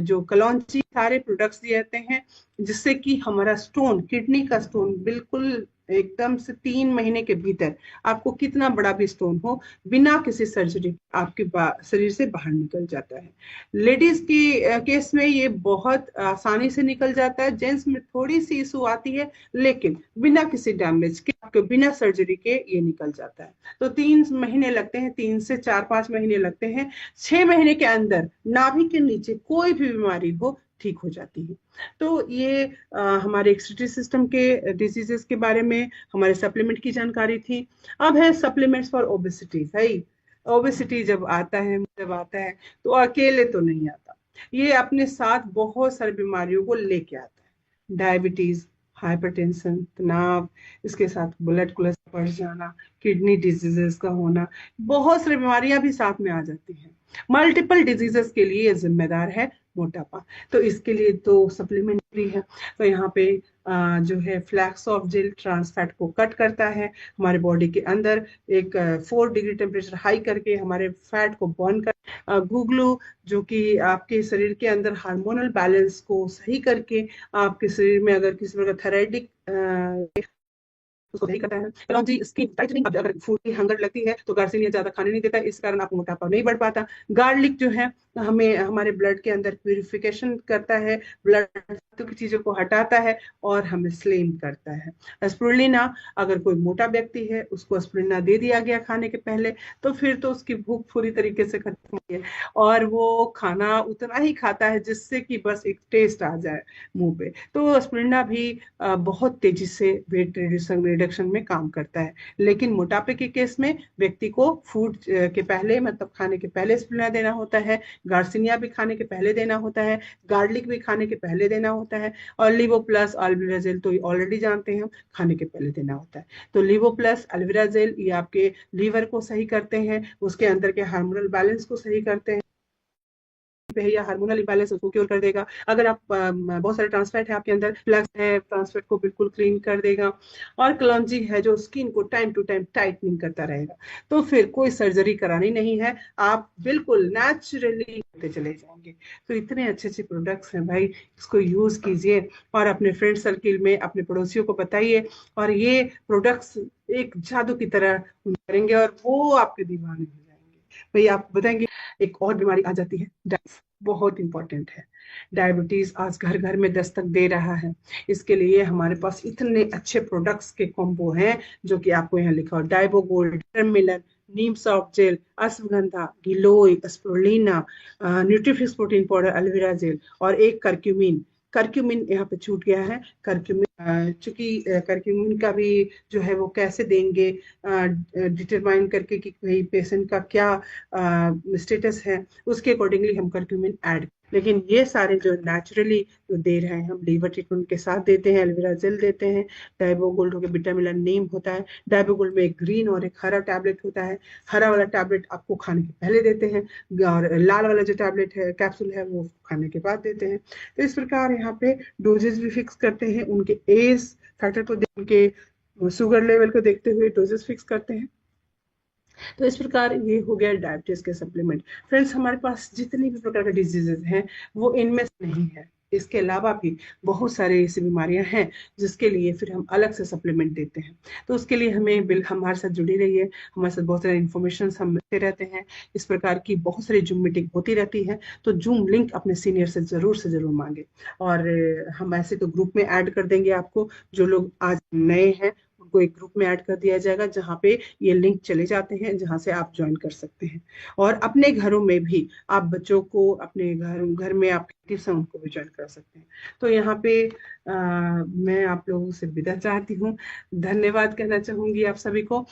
जो कलौंजी, सारे प्रोडक्ट्स दिए जाते हैं, जिससे कि हमारा स्टोन, किडनी का स्टोन, बिल्कुल एकदम से 3 महीने के भीतर, आपको कितना बड़ा भी स्टोन हो, बिना किसी सर्जरी आपके शरीर से बाहर निकल जाता है। लेडीज की केस में ये बहुत आसानी से निकल जाता है, जेंट्स में थोड़ी सी इशू आती है, लेकिन बिना किसी डैमेज के, आपके बिना सर्जरी के ये निकल जाता है। तो 3 महीने लगते हैं, 3 से 4-5 महीने लगते हैं। 6 महीने के अंदर नाभि के नीचे कोई भी बीमारी हो ठीक हो जाती है। तो ये हमारे एक्सक्रीटरी सिस्टम के डिजीजेस के बारे में हमारे सप्लीमेंट की जानकारी थी। अब है सप्लीमेंट्स फॉर ओबेसिटी। भाई ओबेसिटी जब आता है तो अकेले तो नहीं आता, ये अपने साथ बहुत सारी बीमारियों को लेके आता है। डायबिटीज, हाइपरटेंशन, तनाव, इसके साथ ब्लड कोलेस्ट्रॉल बढ़ जाना, किडनी डिजीजेस का होना, बहुत सारी बीमारियां भी साथ में आ जाती हैं। मल्टीपल डिजीजेस के लिए ये जिम्मेदार है मोटापा। तो इसके लिए तो सप्लीमेंट्री है। तो यहाँ पे जो है flax of gel trans fat को कट करता है, हमारे बॉडी के अंदर एक 4 डिग्री टेम्परेचर हाई करके हमारे फैट को बर्न कर। गुगलू जो कि आपके शरीर के अंदर हार्मोनल बैलेंस को सही करके, आपके शरीर में अगर किसी प्रकार थायराइडिक उसको सही करता है। कलौंजी स्किन टाइटनिंग, अगर फूड की हंगर लगती है तो गार्सिनिया ज्यादा खाने नहीं देता, इस कारण आपको मोटापा नहीं बढ़ पाता। गार्लिक जो है हमें हमारे ब्लड के अंदर प्यूरिफिकेशन करता है, ब्लड की चीजों को हटाता है और हमें स्लिम करता है। स्पिरुलिना, अगर कोई मोटा व्यक्ति है उसको स्पिरुलिना दे दिया गया खाने के पहले, तो फिर तो उसकी भूख पूरी तरीके से खत्म होती है और वो खाना उतना ही खाता है जिससे कि बस एक टेस्ट आ जाए मुंह पे। तो स्पिरुलिना भी बहुत तेजी से वेट रिडक्शन में काम करता है। लेकिन मोटापे के केस में व्यक्ति को फूड के पहले, मतलब खाने के पहले स्पिरुलिना देना होता है, गार्सिनिया भी खाने के पहले देना होता है, गार्लिक भी खाने के पहले देना होता है, और लिवो प्लस अल्विराजेल तो ऑलरेडी जानते हैं, खाने के पहले देना होता है। तो लिवो प्लस अल्विराजेल ये आपके लीवर को सही करते हैं, उसके अंदर के हार्मोनल बैलेंस को सही करते हैं, है या हार्मोनल इंबैलेंस उसको क्योर कर देगा। अगर आप बहुत सारे ट्रांसफैट है आपके अंदर, फ्लैक्स है, ट्रांसफैट को बिल्कुल क्लीन कर देगा। और कलौंजी है जो स्किन को टाइम टू टाइम टाइटनिंग करता रहेगा। तो फिर कोई सर्जरी करानी नहीं है, आप बिल्कुल नेचुरली होते चले जाएंगे। तो इतने अच्छे अच्छे प्रोडक्ट्स हैं भाई, इसको यूज कीजिए और अपने फ्रेंड सर्किल में अपने पड़ोसियों को बताइए, और ये प्रोडक्ट्स एक जादू की तरह करेंगे और वो आपके दीवाने हो जाएंगे। भाई आप बताएंगे, एक और बीमारी आ जाती है, डायबिटीज, बहुत इंपॉर्टेंट है। डायबिटीज आज घर घर में दस्तक दे रहा है। इसके लिए हमारे पास इतने अच्छे प्रोडक्ट्स के कॉम्बो हैं, जो कि आपको यहाँ लिखा हो, डाइबोगोल्ड, मिलन, neem soft gel, ashwagandha, giloy, spirulina, न्यूट्रीफिक्स प्रोटीन पाउडर, एलोवेरा जेल, और एक करक्यूमिन। करक्यूमिन यहाँ पे छूट गया है। करक्यूमिन चूंकि करक्यूमिन का भी जो है वो कैसे देंगे डिटरमाइन करके कि भाई पेशेंट का क्या स्टेटस है, उसके अकॉर्डिंगली हम करक्यूमिन ऐड। लेकिन ये सारे जो नेचुरली जो दे रहे हैं, हम लीवर ट्रीटमेंट के साथ देते हैं, एलोवेरा जेल देते हैं, डाइबोगोल्ड हो गया, बिटामिलन, नीम होता है। डाइबोगोल्ड में एक ग्रीन और एक हरा टैबलेट होता है। हरा वाला टैबलेट आपको खाने के पहले देते हैं, और लाल वाला जो टैबलेट है, कैप्सूल है, वो खाने के बाद देते हैं। तो इस प्रकार यहाँ पे डोजेज भी फिक्स करते हैं, उनके एज फैक्टर को, उनके शुगर लेवल को देखते हुए डोजेस फिक्स करते हैं। तो इस प्रकार ये हो गया डायबिटीज के सप्लीमेंट। फ्रेंड्स, हमारे पास जितनी भी प्रकार के डिजीजेज हैं वो इनमें से नहीं है, इसके अलावा भी बहुत सारे ऐसी बीमारियां हैं जिसके लिए फिर हम अलग से सप्लीमेंट देते हैं। तो उसके लिए हमें बिल हमारे साथ जुड़ी रहिए, हमारे साथ बहुत सारे इन्फॉर्मेशन हम मिलते रहते हैं। इस प्रकार की बहुत सारी जूम मीटिंग होती रहती है, तो जूम लिंक अपने सीनियर से जरूर मांगे। और हम ऐसे तो ग्रुप में ऐड कर देंगे आपको, जो लोग आज नए हैं उनको एक ग्रुप में ऐड कर दिया जाएगा जहाँ पे ये लिंक चले जाते हैं, जहाँ से आप ज्वाइन कर सकते हैं। और अपने घरों में भी आप बच्चों को, अपने घर घर में आपके किड्स हैं उनको भी ज्वाइन कर सकते हैं। तो यहाँ पे मैं आप लोगों से विदा चाहती हूँ, धन्यवाद कहना चाहूंगी आप सभी को।